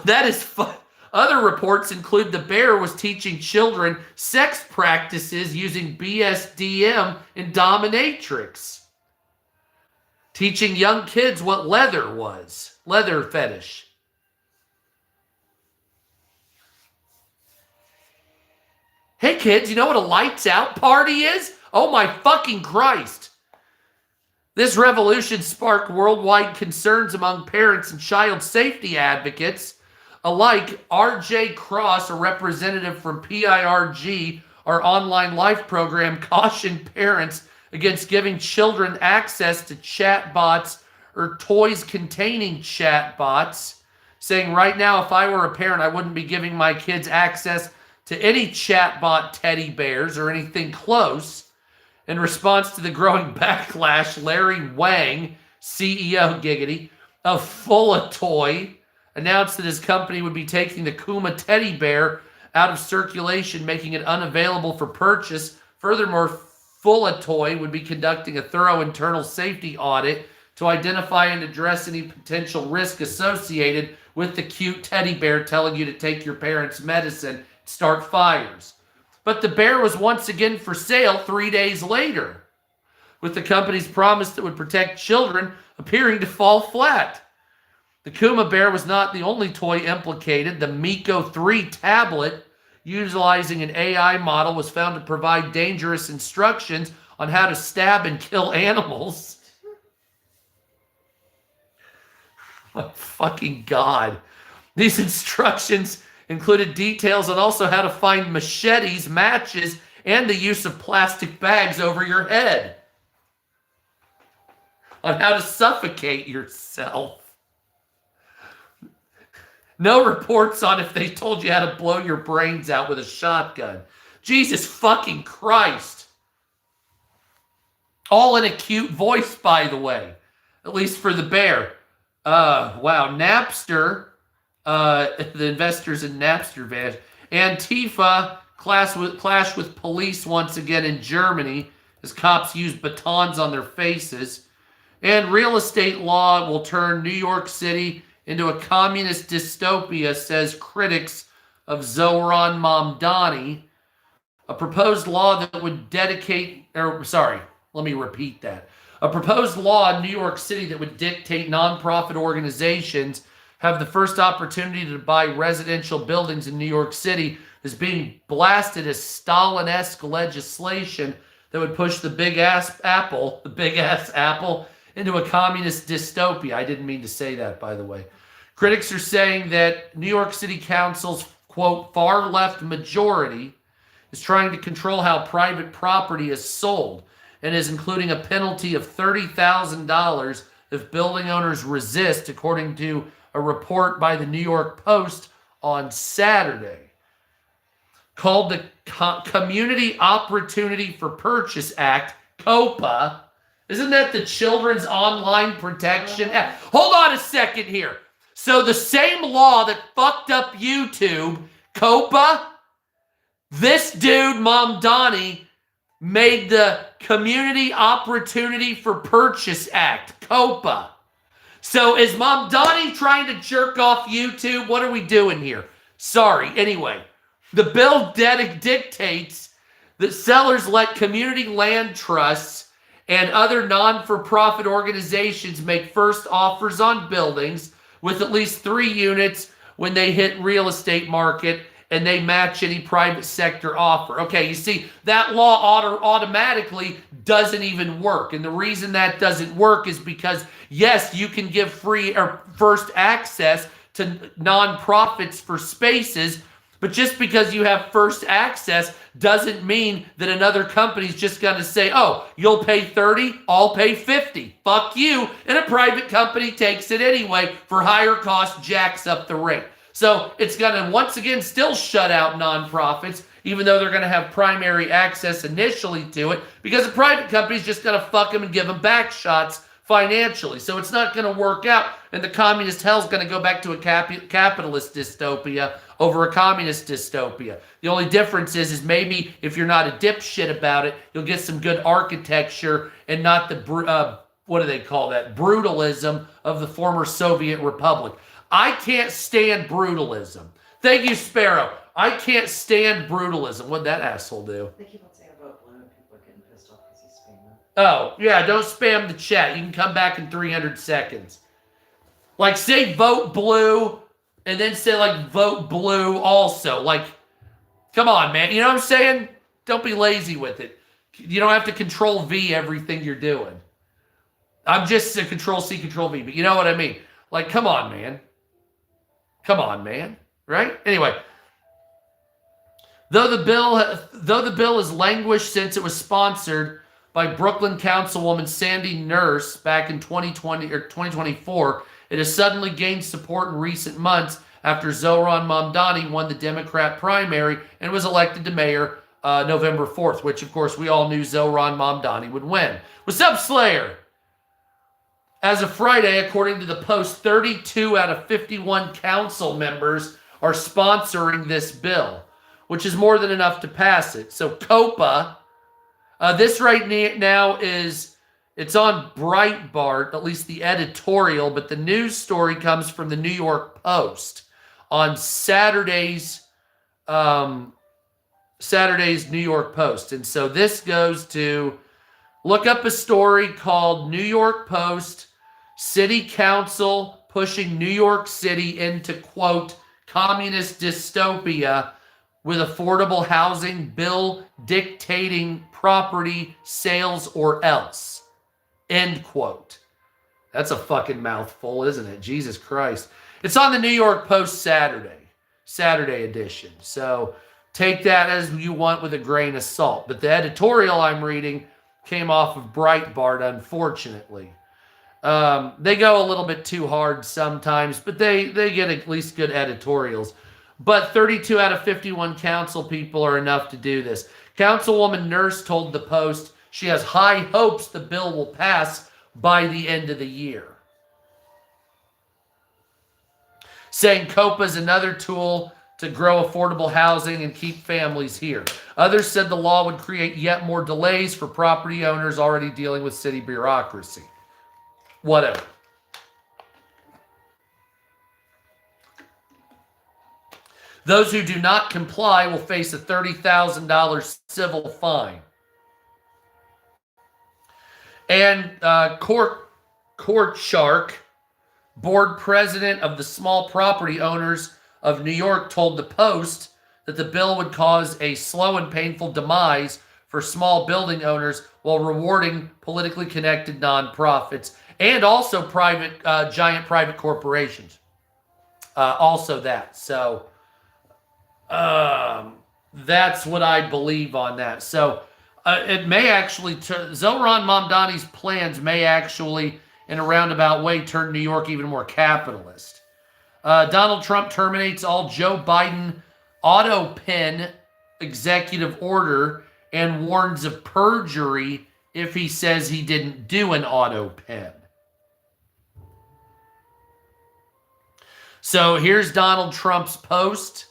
That is fun. Other reports include the bear was teaching children sex practices using BSDM and dominatrix. Teaching young kids what leather was. Leather fetish. Hey kids, you know what a lights out party is? Oh my fucking Christ. This revolution sparked worldwide concerns among parents and child safety advocates alike. RJ Cross, a representative from PIRG, our online life program, cautioned parents against giving children access to chatbots or toys containing chatbots, saying, right now, if I were a parent, I wouldn't be giving my kids access to any chatbot teddy bears or anything close. In response to the growing backlash, Larry Wang, CEO Giggity, of Fullatoy, announced that his company would be taking the Kuma teddy bear out of circulation, making it unavailable for purchase. Furthermore, Fullatoy would be conducting a thorough internal safety audit to identify and address any potential risk associated with the cute teddy bear telling you to take your parents' medicine, start fires. But the bear was once again for sale 3 days later, with the company's promise that would protect children appearing to fall flat. The Kuma bear was not the only toy implicated. The Miko 3 tablet, utilizing an AI model, was found to provide dangerous instructions on how to stab and kill animals. Oh, fucking God. These instructions included details on also how to find machetes, matches, and the use of plastic bags over your head. On how to suffocate yourself. No reports on if they told you how to blow your brains out with a shotgun. Jesus fucking Christ. All in a cute voice, by the way. At least for the bear. Wow. Napster. The investors in Napster vanished. Antifa clash with police once again in Germany as cops use batons on their faces. And real estate law will turn New York City into a communist dystopia, says critics of Zoran Mamdani. A proposed law that would A proposed law in New York City that would dictate nonprofit organizations have the first opportunity to buy residential buildings in New York City is being blasted as Stalin-esque legislation that would push the big ass apple into a communist dystopia. I didn't mean to say that, by the way. Critics are saying that New York City Council's, quote, far left majority is trying to control how private property is sold and is including a penalty of $30,000 if building owners resist, according to a report by the New York Post on Saturday. Called the Community Opportunity for Purchase Act, COPA. Isn't that the Children's Online Protection Act? Hold on a second here. So the same law that fucked up YouTube, COPA, this dude, Mamdani, made the Community Opportunity for Purchase Act, COPA. So is Mamdani trying to jerk off YouTube? What are we doing here? Sorry. Anyway, the bill dictates that sellers let community land trusts and other non-for-profit organizations make first offers on buildings with at least 3 units when they hit real estate market, and they match any private sector offer. Okay, you see, that law automatically doesn't even work. And the reason that doesn't work is because, yes, you can give free or first access to nonprofits for spaces, but just because you have first access doesn't mean that another company's just going to say, oh, you'll pay 30, I'll pay 50. Fuck you. And a private company takes it anyway for higher cost, jacks up the rate. So it's going to, once again, still shut out nonprofits, even though they're going to have primary access initially to it, because the private company's just going to fuck them and give them back shots financially. So it's not going to work out, and the communist hell's going to go back to a capitalist dystopia over a communist dystopia. The only difference is maybe if you're not a dipshit about it, you'll get some good architecture and not the, what do they call that, brutalism of the former Soviet Republic. I can't stand brutalism. Thank you, Sparrow. I can't stand brutalism. What'd that asshole do? They keep on saying vote blue and people are getting pissed off because he's spamming. Oh, yeah, don't spam the chat. You can come back in 300 seconds. Like, say vote blue, and then say, like, vote blue also. Like, come on, man. You know what I'm saying? Don't be lazy with it. You don't have to control V everything you're doing. I'm just a control C, control V, but you know what I mean. Like, come on, man. Come on, man. Right? Anyway, though the bill has languished since it was sponsored by Brooklyn Councilwoman Sandy Nurse back in 2020 or 2024, it has suddenly gained support in recent months after Zohran Mamdani won the Democrat primary and was elected to mayor November 4th, which, of course, we all knew Zohran Mamdani would win. What's up, Slayer? As of Friday, according to the Post, 32 out of 51 council members are sponsoring this bill, which is more than enough to pass it. So COPA, this right now it's on Breitbart, at least the editorial, but the news story comes from the New York Post on Saturday's New York Post. And so this goes to look up a story called New York Post, City Council pushing New York City into, quote, communist dystopia with affordable housing bill dictating property sales or else, end quote. That's a fucking mouthful, isn't it? Jesus Christ. It's on the New York Post Saturday edition. So take that as you want with a grain of salt. But the editorial I'm reading came off of Breitbart, unfortunately. They go a little bit too hard sometimes, but they get at least good editorials. But 32 out of 51 council people are enough to do this. Councilwoman Nurse told the Post she has high hopes the bill will pass by the end of the year, saying COPA is another tool to grow affordable housing and keep families here. Others said the law would create yet more delays for property owners already dealing with city bureaucracy. Whatever. Those who do not comply will face a $30,000 civil fine. And Court Shark, board president of the Small Property Owners of New York, told the Post that the bill would cause a slow and painful demise for small building owners while rewarding politically connected nonprofits and also giant private corporations. Also that. So that's what I believe on that. So it may actually, Zohran Mamdani's plans may actually, in a roundabout way, turn New York even more capitalist. Donald Trump terminates all Joe Biden auto pen executive order and warns of perjury if he says he didn't do an auto pen. So here's Donald Trump's post.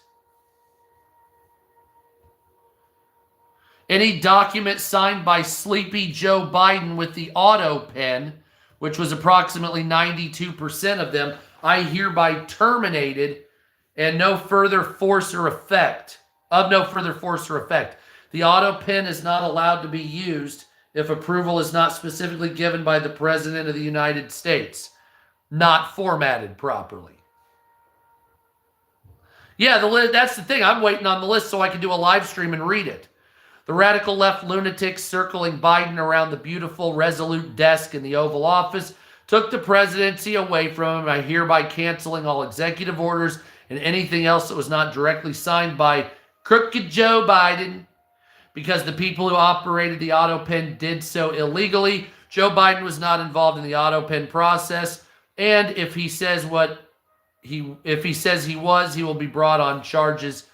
Any document signed by Sleepy Joe Biden with the auto pen, which was approximately 92% of them, I hereby terminated and no further force or effect. The auto pen is not allowed to be used if approval is not specifically given by the President of the United States, not formatted properly. Yeah, that's the thing. I'm waiting on the list so I can do a live stream and read it. The radical left lunatics circling Biden around the beautiful, resolute desk in the Oval Office took the presidency away from him by hereby canceling all executive orders and anything else that was not directly signed by crooked Joe Biden. Because the people who operated the auto pen did so illegally, Joe Biden was not involved in the auto pen process. And if he says he was, he will be brought on charges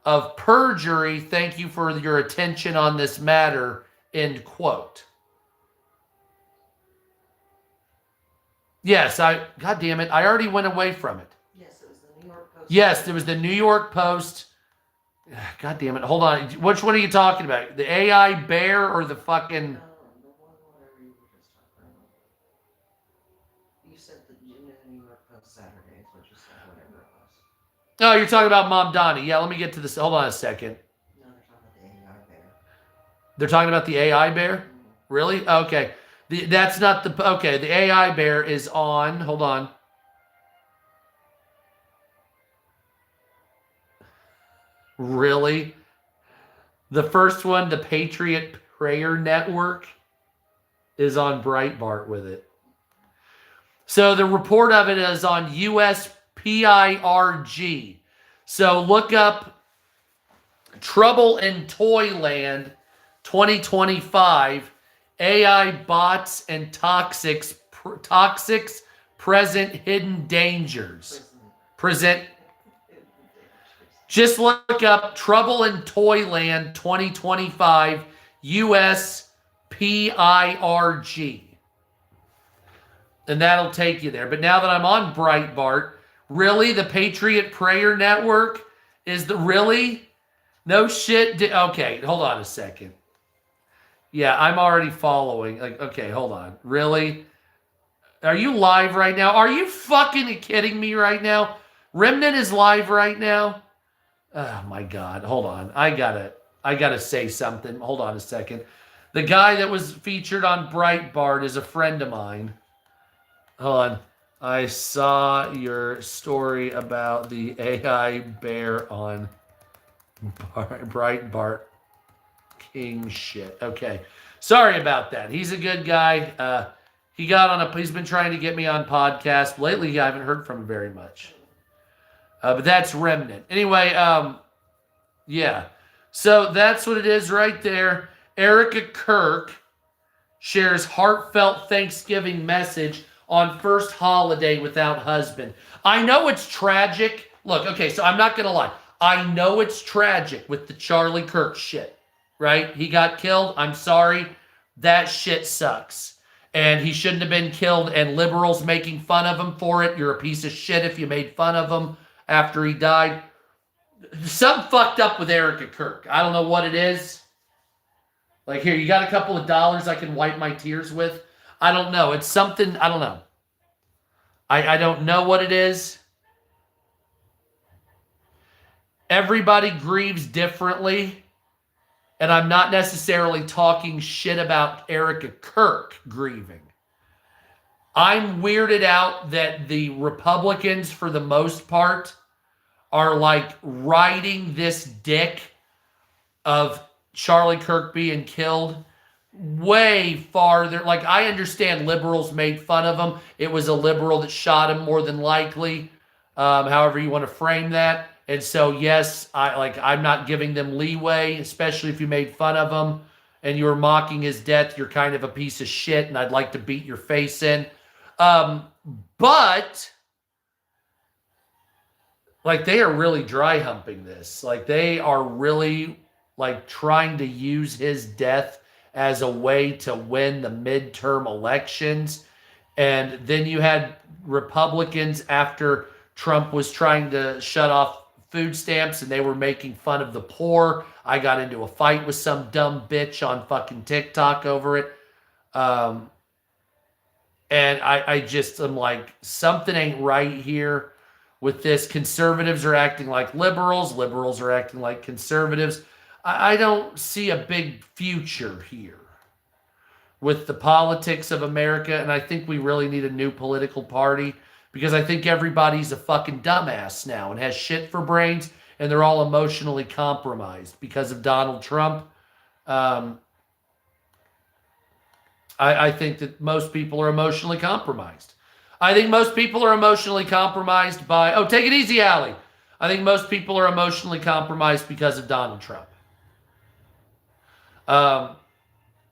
of perjury. Thank you for your attention on this matter. End quote. Yes, God damn it, I already went away from it. Yes, it was the New York Post. Yes, it was the New York Post. God damn it, hold on. Which one are you talking about? The AI bear or the fucking... No, the one whatever you were just talking about. You said the New York Post Saturday, so just said whatever it was. Oh, you're talking about Mom Donnie. Yeah, let me get to this. Hold on a second. No, they're talking about the AI bear. They're talking about the AI bear? Mm-hmm. Really? Okay. That's not the... Okay, the AI bear is on... Hold on. Really? The first one, the Patriot Prayer Network, is on Breitbart with it. So the report of it is on USPIRG. So look up Trouble in Toyland 2025, AI bots and toxics present hidden dangers. Just look up Trouble in Toyland 2025 USPIRG. And that'll take you there. But now that I'm on Breitbart, really? The Patriot Prayer Network is the... Really? No shit. Okay, hold on a second. Yeah, I'm already following. Like, okay, hold on. Really? Are you live right now? Are you fucking kidding me right now? Remnant is live right now? Oh my God. Hold on. I gotta say something. Hold on a second. The guy that was featured on Breitbart is a friend of mine. Hold on. I saw your story about the AI bear on Breitbart. King shit. Okay. Sorry about that. He's a good guy. He's been trying to get me on podcast. Lately, I haven't heard from him very much. But that's Remnant. Anyway, yeah. So that's what it is right there. Erica Kirk shares heartfelt Thanksgiving message on first holiday without husband. I know it's tragic. Look, okay, so I'm not going to lie. I know it's tragic with the Charlie Kirk shit, right? He got killed. I'm sorry. That shit sucks. And he shouldn't have been killed, and liberals making fun of him for it. You're a piece of shit if you made fun of him after he died. Something fucked up with Erica Kirk. I don't know what it is. Like, here, you got a couple of dollars I can wipe my tears with? I don't know. It's something, I don't know. I don't know what it is. Everybody grieves differently. And I'm not necessarily talking shit about Erica Kirk grieving. I'm weirded out that the Republicans, for the most part, are like riding this dick of Charlie Kirk being killed way farther. Like, I understand liberals made fun of him. It was a liberal that shot him, more than likely. However you want to frame that. And so, yes, I'm not giving them leeway, especially if you made fun of him and you were mocking his death. You're kind of a piece of shit, and I'd like to beat your face in. But like, they are really dry humping this. Like, they are really like trying to use his death as a way to win the midterm elections. And then you had Republicans, after Trump was trying to shut off food stamps and they were making fun of the poor. I got into a fight with some dumb bitch on fucking TikTok over it. And I just am like, something ain't right here with this. Conservatives are acting like liberals. Liberals are acting like conservatives. I don't see a big future here. with the politics of America, and I think we really need a new political party because I think everybody's a fucking dumbass now and has shit for brains, and they're all emotionally compromised because of Donald Trump. I think that most people are emotionally compromised. I think most people are emotionally compromised by... Oh, take it easy, Allie. I think most people are emotionally compromised because of Donald Trump.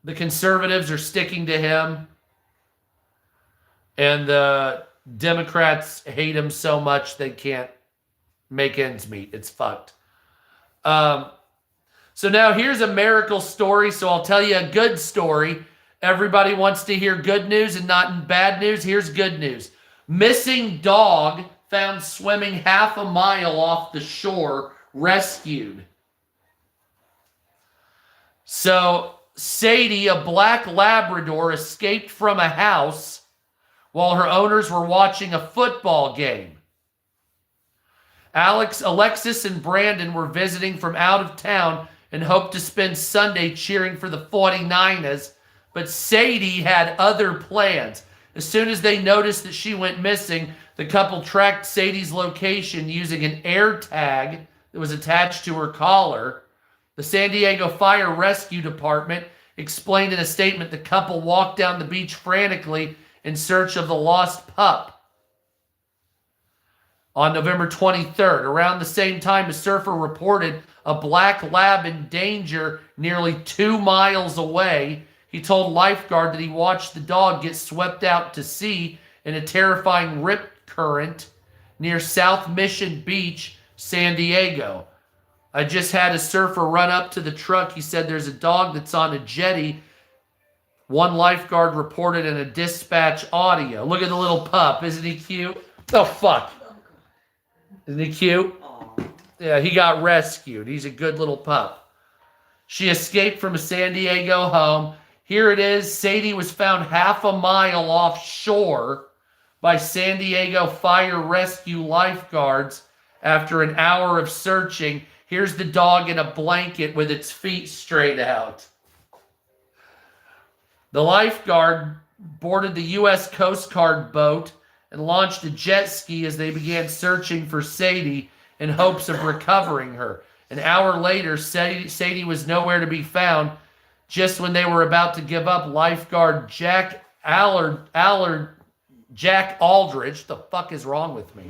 The conservatives are sticking to him, and the Democrats hate him so much they can't make ends meet. It's fucked. So now here's a miracle story. So I'll tell you a good story. Everybody wants to hear good news and not bad news. Here's good news. Missing dog found swimming half a mile off the shore, rescued. So Sadie, a black Labrador, escaped from a house while her owners were watching a football game. Alexis and Brandon were visiting from out of town and hoped to spend Sunday cheering for the 49ers, but Sadie had other plans. As soon as they noticed that she went missing, the couple tracked Sadie's location using an air tag that was attached to her collar. The San Diego Fire Rescue Department explained in a statement the couple walked down the beach frantically in search of the lost pup. On November 23rd, around the same time, a surfer reported a black lab in danger nearly 2 miles away. He told lifeguard that he watched the dog get swept out to sea in a terrifying rip current near South Mission Beach, San Diego. I just had a surfer run up to the truck. He said there's a dog that's on a jetty. One lifeguard reported in a dispatch audio. Look at the little pup. Isn't he cute? Oh, fuck. Isn't he cute? Aww. Yeah, he got rescued. He's a good little pup. She escaped from a San Diego home. Here it is. Sadie was found half a mile offshore by San Diego Fire Rescue lifeguards after an hour of searching. Here's the dog in a blanket with its feet straight out. The lifeguard boarded the U.S. Coast Guard boat and launched a jet ski as they began searching for Sadie in hopes of recovering her. An hour later, Sadie was nowhere to be found. Just when they were about to give up, lifeguard Jack Aldridge, the fuck is wrong with me,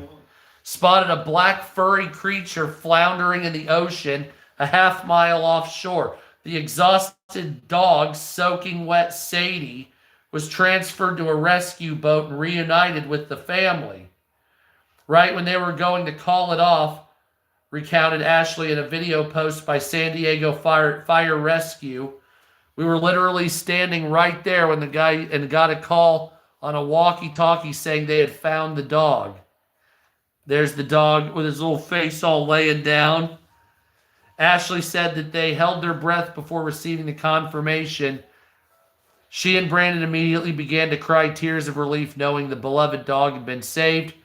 spotted a black furry creature floundering in the ocean a half mile offshore. The exhausted dog, soaking wet Sadie, was transferred to a rescue boat and reunited with the family. Right when they were going to call it off, recounted Ashley in a video post by San Diego Fire Rescue, we were literally standing right there when the guy and got a call on a walkie-talkie saying they had found the dog. There's the dog with his little face all laying down. Ashley said that they held their breath before receiving the confirmation. She and Brandon immediately began to cry tears of relief knowing the beloved dog had been saved.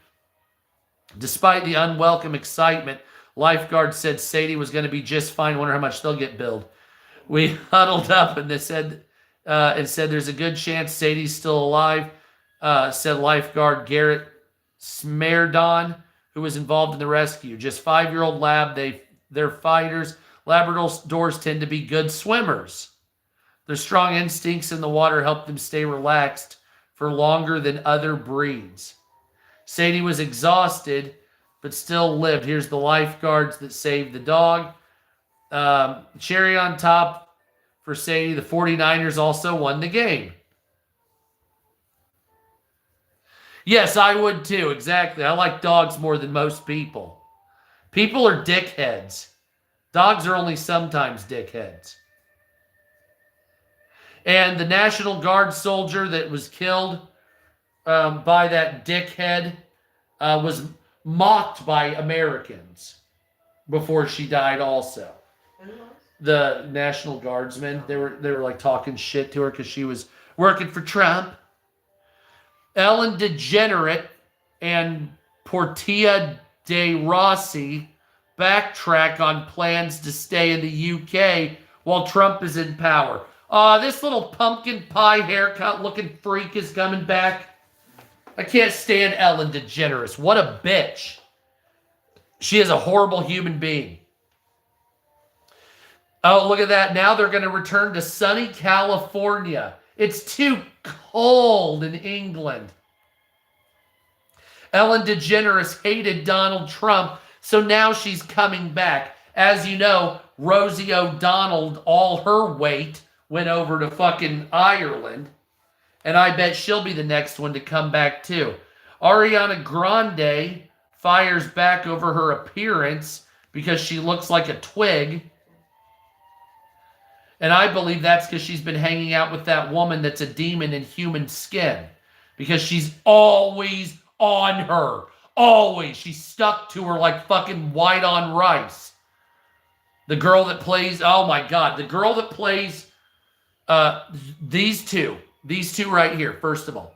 Despite the unwelcome excitement, lifeguards said Sadie was going to be just fine. Wonder how much they'll get billed. We huddled up and they said there's a good chance Sadie's still alive, said lifeguard Garrett Smerdon, who was involved in the rescue. Just 5-year-old lab, they're fighters. Labradors tend to be good swimmers. Their strong instincts in the water help them stay relaxed for longer than other breeds. Sadie was exhausted, but still lived. Here's the lifeguards that saved the dog. Cherry on top for Sadie, the 49ers also won the game. Yes, I would too. Exactly. I like dogs more than most people. People are dickheads. Dogs are only sometimes dickheads. And the National Guard soldier that was killed by that dickhead was mocked by Americans before she died also. The National Guardsmen, they were like talking shit to her because she was working for Trump. Ellen DeGeneres and Portia de Rossi backtrack on plans to stay in the UK while Trump is in power. This little pumpkin pie haircut looking freak is coming back. I can't stand Ellen DeGeneres. What a bitch. She is a horrible human being. Oh, look at that. Now they're going to return to sunny California. It's too cold in England. Ellen DeGeneres hated Donald Trump, so now she's coming back. As you know, Rosie O'Donnell, all her weight, went over to fucking Ireland. And I bet she'll be the next one to come back too. Ariana Grande fires back over her appearance because she looks like a twig. And I believe that's because she's been hanging out with that woman that's a demon in human skin. Because she's always on her. Always. She's stuck to her like fucking white on rice. The girl that plays, oh my God, the girl that plays these two right here, first of all.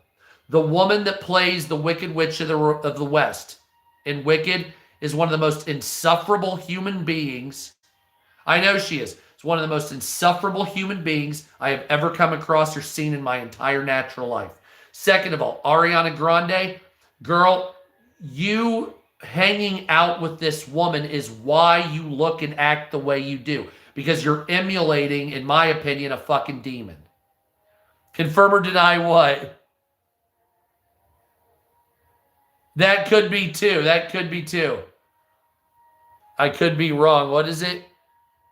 The woman that plays the Wicked Witch of the West in Wicked is one of the most insufferable human beings. I know she is. It's one of the most insufferable human beings I have ever come across or seen in my entire natural life. Second of all, Ariana Grande, girl, you hanging out with this woman is why you look and act the way you do. Because you're emulating, in my opinion, a fucking demon. Confirm or deny what? That could be too. That could be too. I could be wrong. What is it?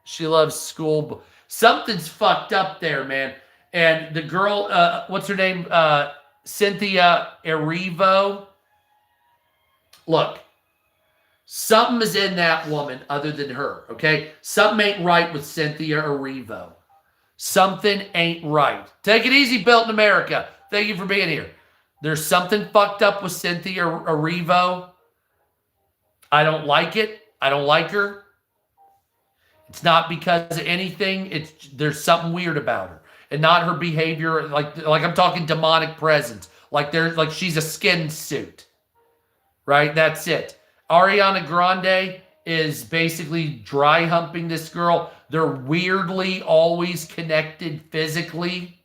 She loves school. Something's fucked up there, man. And the girl, what's her name? Cynthia Erivo. Look, something is in that woman other than her, okay? Something ain't right with Cynthia Erivo. Something ain't right. Take it easy, Built in America. Thank you for being here. There's something fucked up with Cynthia Erivo. I don't like it. I don't like her. It's not because of anything. There's something weird about her. And not her behavior, like I'm talking demonic presence. Like she's a skin suit. Right? That's it. Ariana Grande is basically dry humping this girl. They're weirdly always connected physically.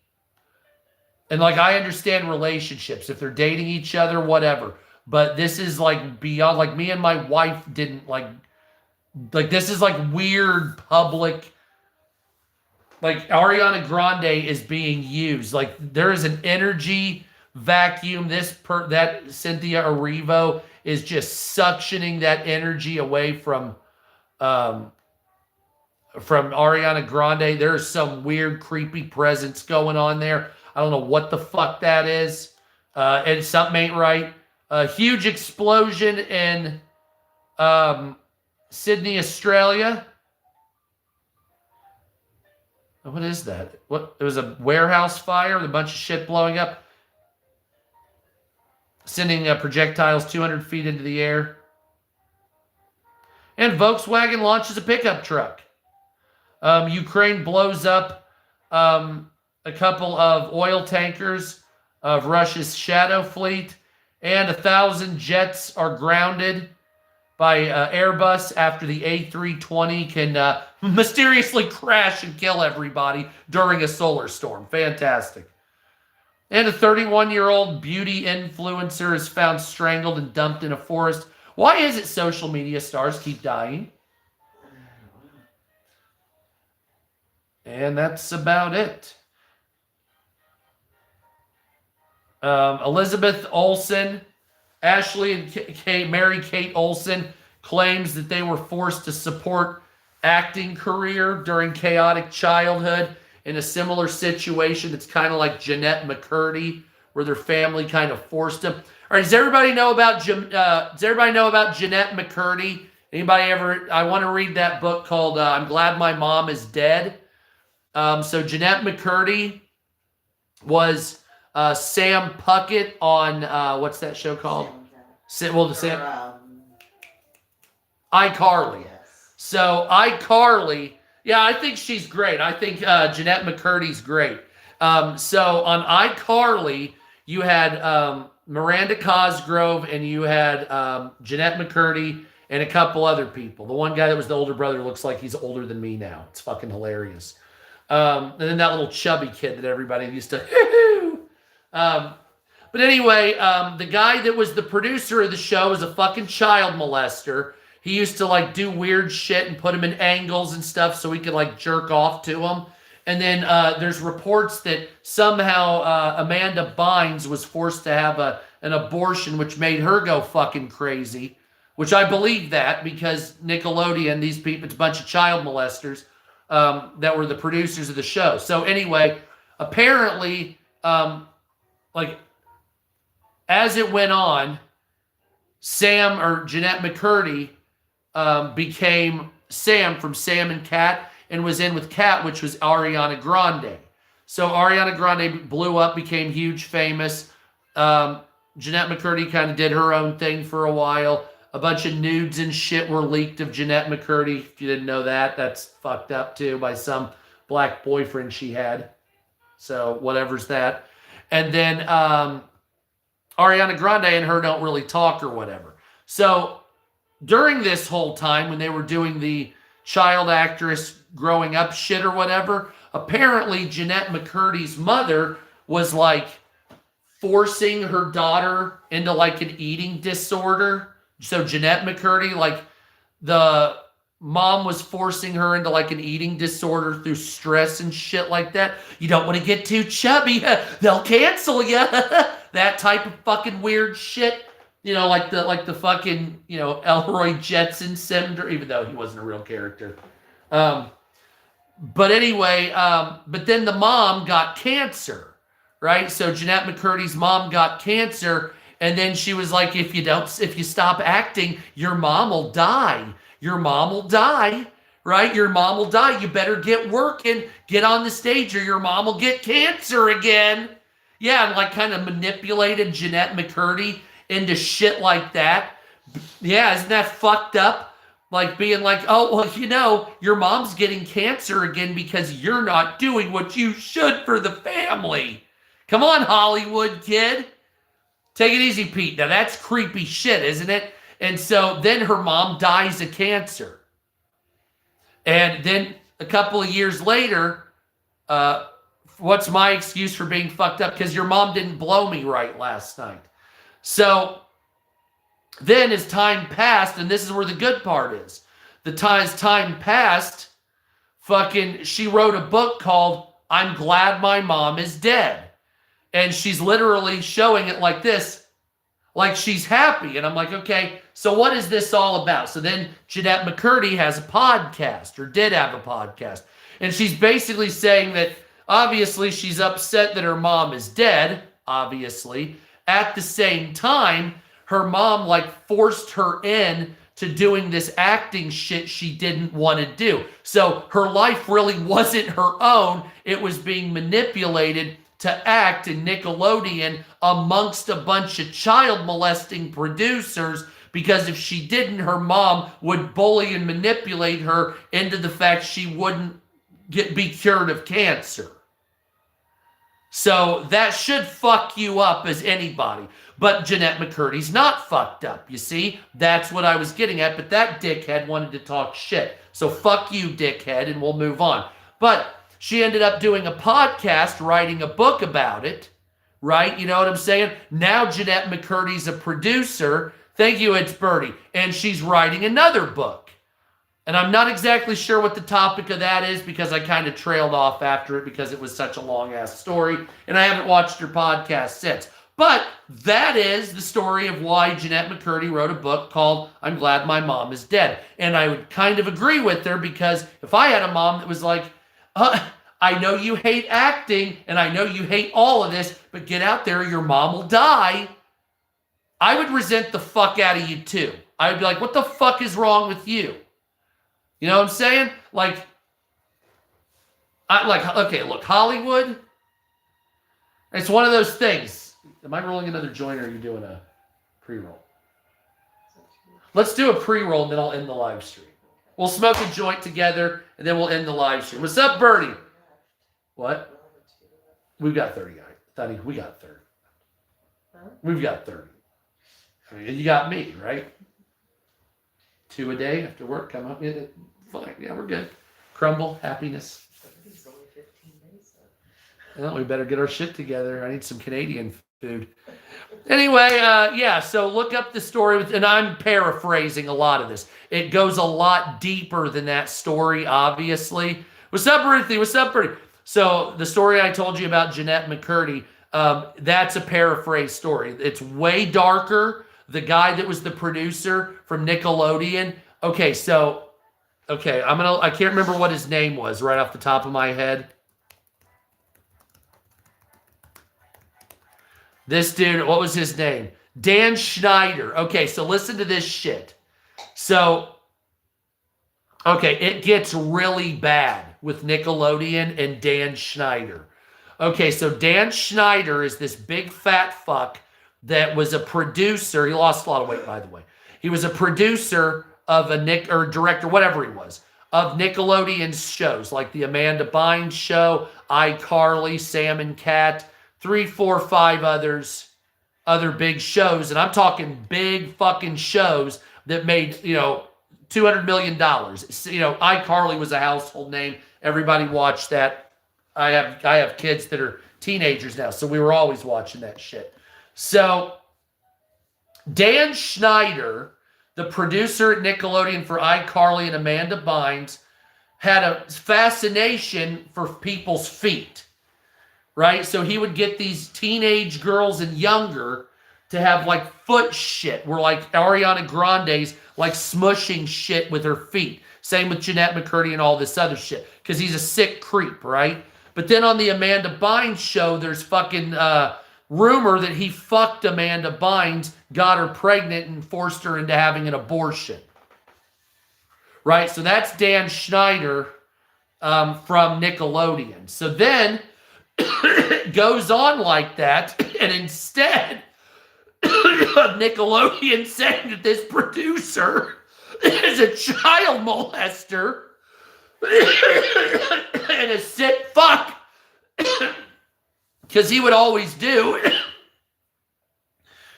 And like, I understand relationships. If they're dating each other, whatever. But this is like beyond, like me and my wife didn't like this is like weird public. Like Ariana Grande is being used. Like there is an energy vacuum. That Cynthia Erivo is just suctioning that energy away from Ariana Grande. There's some weird, creepy presence going on there. I don't know what the fuck that is. And something ain't right. A huge explosion in Sydney, Australia. What is that? What? It was a warehouse fire with a bunch of shit blowing up. Sending projectiles 200 feet into the air. And Volkswagen launches a pickup truck. Ukraine blows up a couple of oil tankers of Russia's Shadow Fleet. And 1,000 jets are grounded by Airbus after the A320 can mysteriously crash and kill everybody during a solar storm. Fantastic. And a 31-year-old beauty influencer is found strangled and dumped in a forest. Why is it social media stars keep dying? And that's about it. Elizabeth Olsen, Ashley and Mary-Kate Olsen claims that they were forced to support acting career during chaotic childhood in a similar situation. It's kind of like Jeanette McCurdy, where their family kind of forced them. All right, does everybody know about Jeanette McCurdy? Anybody ever? I want to read that book called I'm Glad My Mom Is Dead. So Jeanette McCurdy was Sam Puckett on what's that show called? iCarly. Yes. So iCarly, yeah, I think she's great. I think Jeanette McCurdy's great. So on iCarly, you had Miranda Cosgrove and you had Jeanette McCurdy and a couple other people. The one guy that was the older brother looks like he's older than me now. It's fucking hilarious. And then that little chubby kid that everybody used to. But anyway, the guy that was the producer of the show was a fucking child molester. He used to like do weird shit and put him in angles and stuff so he could like jerk off to him. And then there's reports that somehow Amanda Bynes was forced to have an abortion, which made her go fucking crazy. Which I believe that because Nickelodeon, these people, it's a bunch of child molesters that were the producers of the show. So anyway, apparently, like as it went on, Sam or Jeanette McCurdy became Sam from Sam and Cat and was in with Cat, which was Ariana Grande. So Ariana Grande blew up, became huge, famous. Jeanette McCurdy kind of did her own thing for a while. A bunch of nudes and shit were leaked of Jeanette McCurdy. If you didn't know that, that's fucked up too by some black boyfriend she had. So whatever's that. And then Ariana Grande and her don't really talk or whatever. So during this whole time when they were doing the child actress growing up shit or whatever, apparently Jeanette McCurdy's mother was like forcing her daughter into like an eating disorder. So Jeanette McCurdy, like the mom was forcing her into like an eating disorder through stress and shit like that. You don't want to get too chubby. They'll cancel you. That type of fucking weird shit. You know, like the fucking, you know, Elroy Jetson syndrome, even though he wasn't a real character. But anyway, but then the mom got cancer, right? So Jeanette McCurdy's mom got cancer. And then she was like, if you stop acting, your mom will die. Your mom will die, right? Your mom will die. You better get working, get on the stage, or your mom will get cancer again. Yeah, and like kind of manipulated Jeanette McCurdy into shit like that. Yeah, isn't that fucked up? Like being like, oh, well, you know, your mom's getting cancer again because you're not doing what you should for the family. Come on, Hollywood kid. Take it easy, Pete. Now that's creepy shit, isn't it? And so then her mom dies of cancer. And then a couple of years later, what's my excuse for being fucked up? Because your mom didn't blow me right last night. So then as time passed, and this is where the good part is. As time passed, fucking, she wrote a book called I'm Glad My Mom Is Dead. And she's literally showing it like this, like she's happy. And I'm like, okay, so what is this all about? So then Jeanette McCurdy has a podcast, or did have a podcast. And she's basically saying that obviously she's upset that her mom is dead, obviously. At the same time, her mom like forced her in to doing this acting shit she didn't want to do. So her life really wasn't her own. It was being manipulated to act in Nickelodeon amongst a bunch of child molesting producers, because if she didn't, her mom would bully and manipulate her into the fact she wouldn't be cured of cancer. So that should fuck you up as anybody. But Jeanette McCurdy's not fucked up, you see? That's what I was getting at, but that dickhead wanted to talk shit. So fuck you, dickhead, and we'll move on. But she ended up doing a podcast, writing a book about it, right? You know what I'm saying? Now Jeanette McCurdy's a producer. Thank you, it's Birdie. And she's writing another book. And I'm not exactly sure what the topic of that is because I kind of trailed off after it because it was such a long-ass story. And I haven't watched her podcast since. But that is the story of why Jeanette McCurdy wrote a book called I'm Glad My Mom Is Dead. And I would kind of agree with her because if I had a mom that was like, I know you hate acting, and I know you hate all of this, but get out there, your mom will die. I would resent the fuck out of you too. I would be like, what the fuck is wrong with you? You know what I'm saying? Okay, look, Hollywood, it's one of those things. Am I rolling another joint, or are you doing a pre-roll? Let's do a pre-roll, and then I'll end the live stream. We'll smoke a joint together, and then we'll end the live stream. What's up, Birdie? What? We've got 30. I thought we got 30. Huh? We've got 30. I mean, you got me, right? 2 a day after work. Come up. Fine. Yeah, we're good. Crumble. Happiness. It's only 15. Well, we better get our shit together. I need some Canadian food. Anyway, yeah, so look up the story, and I'm paraphrasing a lot of this. It goes a lot deeper than that story, obviously. What's up, Ruthie? What's up, Ruthie? So the story I told you about Jeanette McCurdy, that's a paraphrase story. It's way darker. The guy that was the producer from Nickelodeon. Okay, so, I can't remember what his name was right off the top of my head. This dude, what was his name? Dan Schneider. Okay, so listen to this shit. So, okay, it gets really bad with Nickelodeon and Dan Schneider. Okay, so Dan Schneider is this big fat fuck that was a producer. He lost a lot of weight, by the way. He was a producer of or director, whatever he was, of Nickelodeon's shows, like the Amanda Bynes show, iCarly, Sam and Cat, 3, 4, 5 other big shows. And I'm talking big fucking shows that made, $200 million. iCarly was a household name. Everybody watched that. I have kids that are teenagers now, so we were always watching that shit. So Dan Schneider, the producer at Nickelodeon for iCarly and Amanda Bynes, had a fascination for people's feet, right? So he would get these teenage girls and younger to have like foot shit, where like Ariana Grande's like smushing shit with her feet. Same with Jeanette McCurdy and all this other shit, because he's a sick creep, right? But then on the Amanda Bynes show, there's fucking rumor that he fucked Amanda Bynes, got her pregnant, and forced her into having an abortion. Right? So that's Dan Schneider from Nickelodeon. So then it goes on like that, and instead of Nickelodeon saying that this producer is a child molester and a sick fuck, because he would always do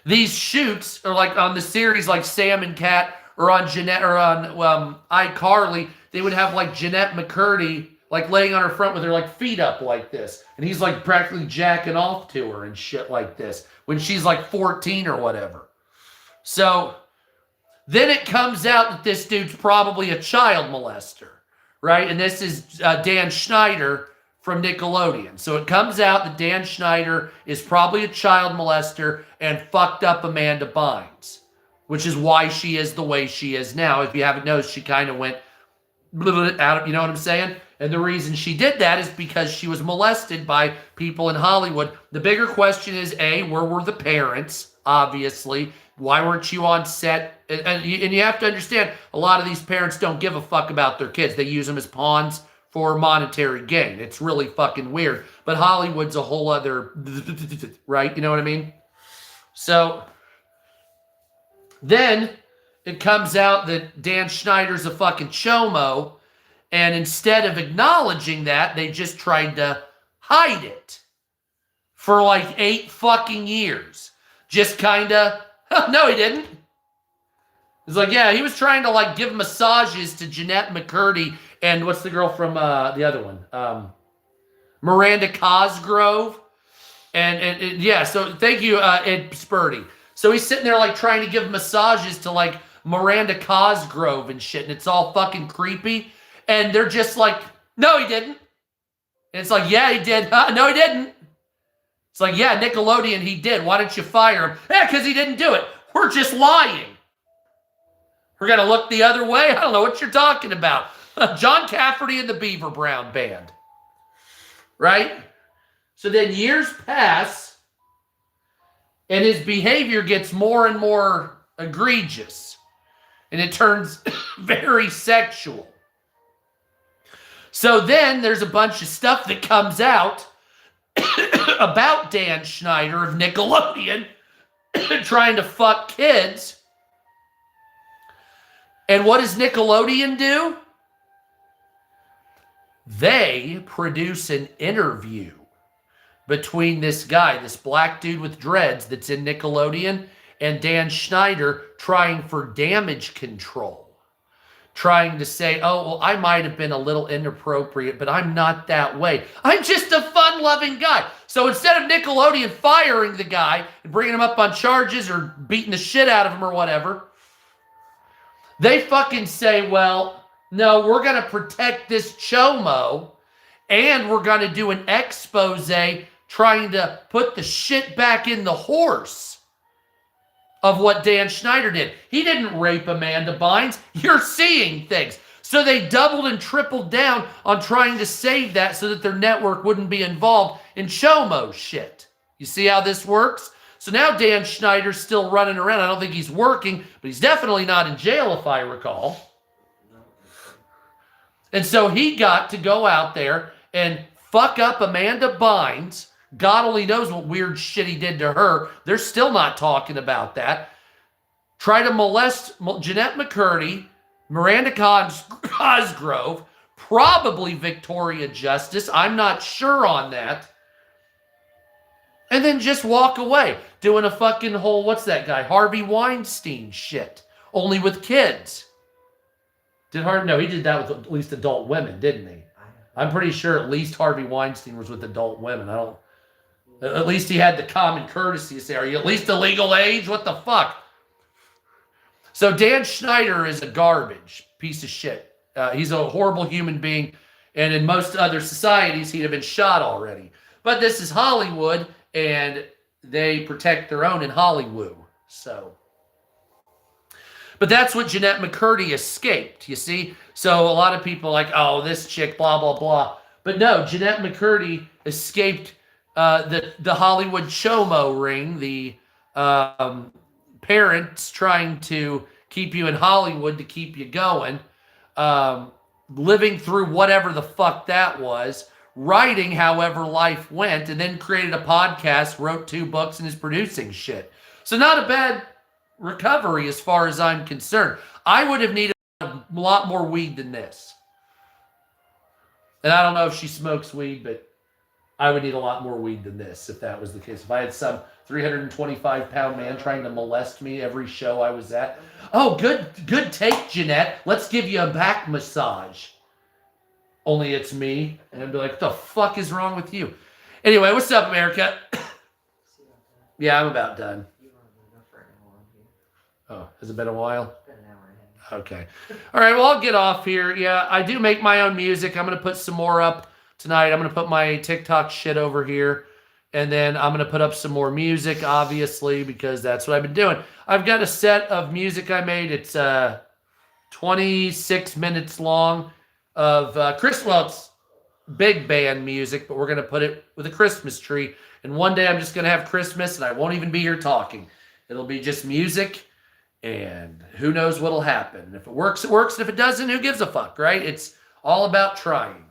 these shoots, or like on the series like Sam and Cat, or on Jeanette, or on iCarly, they would have like Jeanette McCurdy like laying on her front with her like feet up like this, and he's like practically jacking off to her and shit like this when she's like 14 or whatever. So then it comes out that this dude's probably a child molester, right? And this is Dan Schneider from Nickelodeon. So it comes out that Dan Schneider is probably a child molester and fucked up Amanda Bynes, which is why she is the way she is now. If you haven't noticed, she kind of went out, you know what I'm saying? And the reason she did that is because she was molested by people in Hollywood. The bigger question is, A, where were the parents, obviously? Why weren't you on set? And you have to understand, a lot of these parents don't give a fuck about their kids. They use them as pawns for monetary gain. It's really fucking weird. But Hollywood's a whole other, right? You know what I mean? So then it comes out that Dan Schneider's a fucking chomo, and instead of acknowledging that, they just tried to hide it for like 8 fucking years. Just kind of, no, he didn't. It's like, yeah, he was trying to like give massages to Jeanette McCurdy and what's the girl from the other one? Miranda Cosgrove. And yeah, so thank you, Ed Spurdy. So he's sitting there like trying to give massages to like Miranda Cosgrove and shit, and it's all fucking creepy. And they're just like, no, he didn't. And it's like, yeah, he did. No, he didn't. It's like, yeah, Nickelodeon, he did. Why didn't you fire him? Yeah, because he didn't do it. We're just lying. We're going to look the other way? I don't know what you're talking about. John Cafferty and the Beaver Brown Band. Right? So then years pass, and his behavior gets more and more egregious. And it turns very sexual. So then there's a bunch of stuff that comes out about Dan Schneider of Nickelodeon trying to fuck kids. And what does Nickelodeon do? They produce an interview between this guy, this black dude with dreads that's in Nickelodeon, and Dan Schneider trying for damage control. trying to say, oh, well, I might have been a little inappropriate, but I'm not that way. I'm just a fun-loving guy. So instead of Nickelodeon firing the guy and bringing him up on charges or beating the shit out of him or whatever, they fucking say, well, no, we're going to protect this chomo and we're going to do an expose trying to put the shit back in the horse of what Dan Schneider did. He didn't rape Amanda Bynes. You're seeing things. So they doubled and tripled down on trying to save that so that their network wouldn't be involved in chomo shit. You see how this works? So now Dan Schneider's still running around. I don't think he's working, but he's definitely not in jail, if I recall. And so he got to go out there and fuck up Amanda Bynes. God only knows what weird shit he did to her. They're still not talking about that. Try to molest Jeanette McCurdy, Miranda Cosgrove, probably Victoria Justice. I'm not sure on that. And then just walk away doing a fucking whole, what's that guy? Harvey Weinstein shit. Only with kids. No, he did that with at least adult women, didn't he? I'm pretty sure at least Harvey Weinstein was with adult women. At least he had the common courtesy to say, are you at least a legal age? What the fuck? So Dan Schneider is a garbage piece of shit. He's a horrible human being. And in most other societies, he'd have been shot already. But this is Hollywood, and they protect their own in Hollywood. So, but that's what Jeanette McCurdy escaped, you see? So a lot of people are like, oh, this chick, blah, blah, blah. But no, Jeanette McCurdy escaped the Hollywood chomo ring, the parents trying to keep you in Hollywood to keep you going, living through whatever the fuck that was, writing however life went, and then created a podcast, wrote 2 books, and is producing shit. So not a bad recovery as far as I'm concerned. I would have needed a lot more weed than this. And I don't know if she smokes weed, but I would need a lot more weed than this if that was the case. If I had some 325-pound man trying to molest me every show I was at. Oh, good take, Jeanette. Let's give you a back massage. Only it's me. And I'd be like, what the fuck is wrong with you? Anyway, what's up, America? Yeah, I'm about done. Oh, has it been a while? Okay. All right, well, I'll get off here. Yeah, I do make my own music. I'm going to put some more up tonight. I'm going to put my TikTok shit over here. And then I'm going to put up some more music, obviously, because that's what I've been doing. I've got a set of music I made. It's 26 minutes long of it's big band music, but we're going to put it with a Christmas tree. And one day I'm just going to have Christmas, and I won't even be here talking. It'll be just music. And who knows what'll happen. If it works, it works. And if it doesn't, who gives a fuck, right? It's all about trying.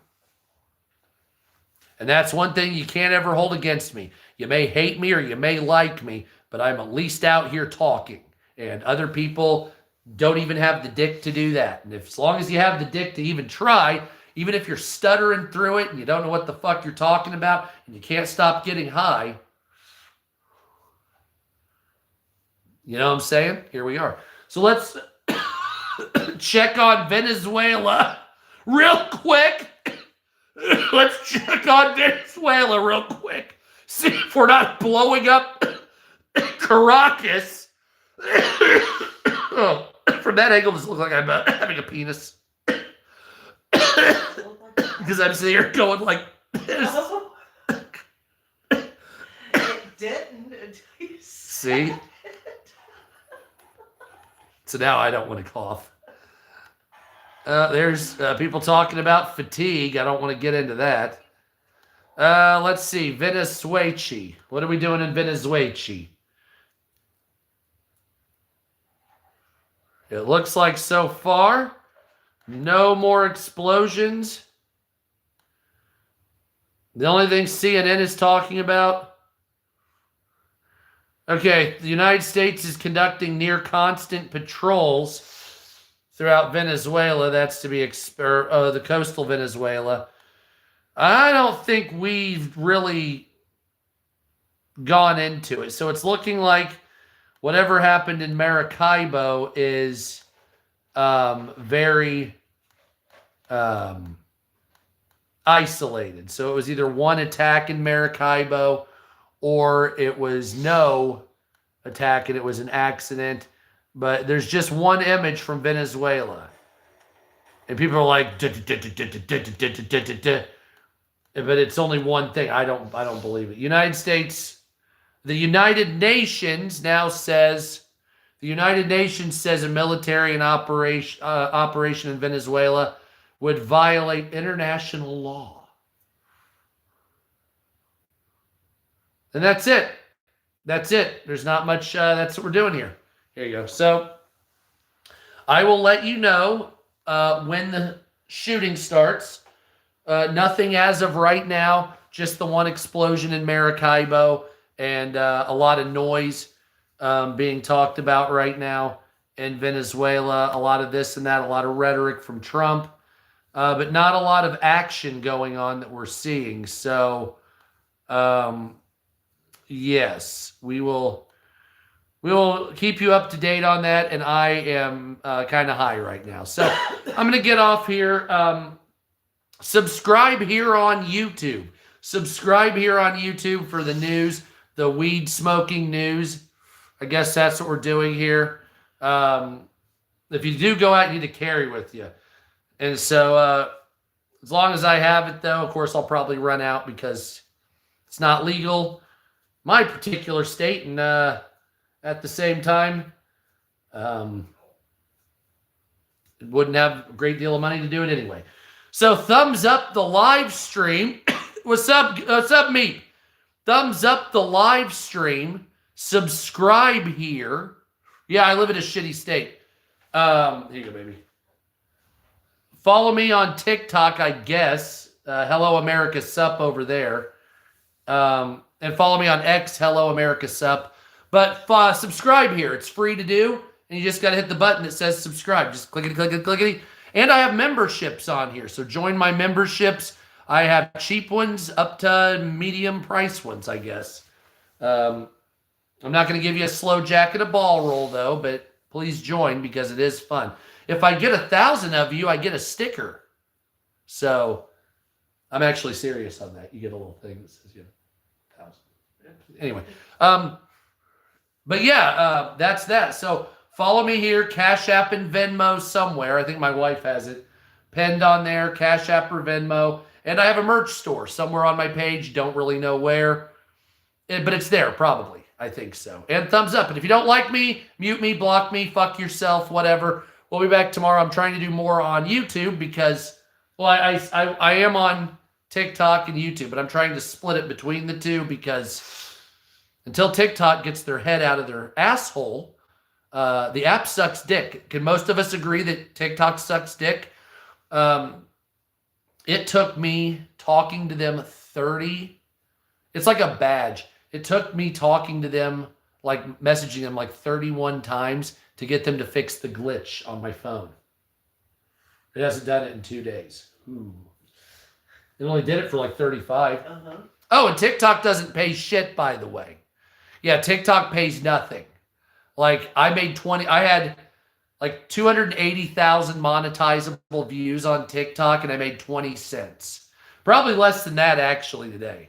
And that's one thing you can't ever hold against me. You may hate me or you may like me, but I'm at least out here talking. And other people don't even have the dick to do that. And as long as you have the dick to even try, even if you're stuttering through it and you don't know what the fuck you're talking about and you can't stop getting high, you know what I'm saying? Here we are. So let's check on Venezuela real quick. Let's check on Venezuela real quick. See if we're not blowing up Caracas. Oh, from that angle, this looks like I'm having a penis. Because I'm sitting here going like this. It didn't until you See? So now I don't want to cough. There's people talking about fatigue. I don't want to get into that. Let's see. Venezuela. What are we doing in Venezuela? It looks like so far, no more explosions. The only thing CNN is talking about. Okay, the United States is conducting near constant patrols throughout Venezuela. That's to be the coastal Venezuela. I don't think we've really gone into it. So it's looking like whatever happened in Maracaibo is very isolated. So it was either one attack in Maracaibo or it was no attack and it was an accident. But there's just one image from Venezuela. And people are like, but it's only one thing. I don't believe it. The United Nations now says, a military and operation in Venezuela would violate international law. And that's it. That's it. There's not much. That's what we're doing here. Here you go. So I will let you know when the shooting starts. Nothing as of right now. Just the one explosion in Maracaibo and a lot of noise being talked about right now in Venezuela. A lot of this and that. A lot of rhetoric from Trump. But not a lot of action going on that we're seeing. So, yes, we will keep you up to date on that. And I am kind of high right now. So I'm going to get off here. Subscribe here on YouTube. Subscribe here on YouTube for the news, the weed smoking news. I guess that's what we're doing here. If you do go out, you need to carry with you. And so as long as I have it, though, of course, I'll probably run out because it's not legal. My particular state, and at the same time, it wouldn't have a great deal of money to do it anyway. So thumbs up the live stream. What's up, Meat? Thumbs up the live stream. Subscribe here. Yeah, I live in a shitty state. Here you go, baby. Follow me on TikTok, I guess. Hello America Sup over there. And follow me on X, Hello America Sup. But subscribe here. It's free to do. And you just got to hit the button that says subscribe. Just clickety, clickety, clickety. And I have memberships on here. So join my memberships. I have cheap ones up to medium price ones, I guess. I'm not going to give you a slow jack and a ball roll, though. But please join because it is fun. If I get 1,000 of you, I get a sticker. So I'm actually serious on that. You get a little thing that says, 1,000. Anyway. But yeah, that's that. So follow me here, Cash App and Venmo somewhere. I think my wife has it pinned on there, Cash App or Venmo. And I have a merch store somewhere on my page. Don't really know where. But it's there, probably. I think so. And thumbs up. And if you don't like me, mute me, block me, fuck yourself, whatever. We'll be back tomorrow. I'm trying to do more on YouTube because, well, I am on TikTok and YouTube, but I'm trying to split it between the two because until TikTok gets their head out of their asshole, the app sucks dick. Can most of us agree that TikTok sucks dick? It took me talking to them it's like a badge. It took me talking to them, like messaging them like 31 times to get them to fix the glitch on my phone. It hasn't done it in 2 days. Ooh. It only did it for like 35. Uh-huh. Oh, and TikTok doesn't pay shit, by the way. Yeah, TikTok pays nothing. Like I had like 280,000 monetizable views on TikTok and I made 20 cents. Probably less than that actually today.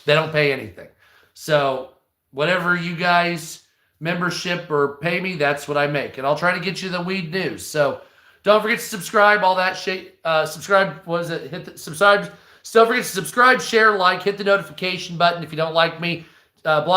They don't pay anything. So whatever you guys membership or pay me, that's what I make. And I'll try to get you the weed news. So don't forget to subscribe, all that shit. Subscribe, what is it? Subscribe. Don't forget to subscribe, share, like, hit the notification button if you don't like me. Block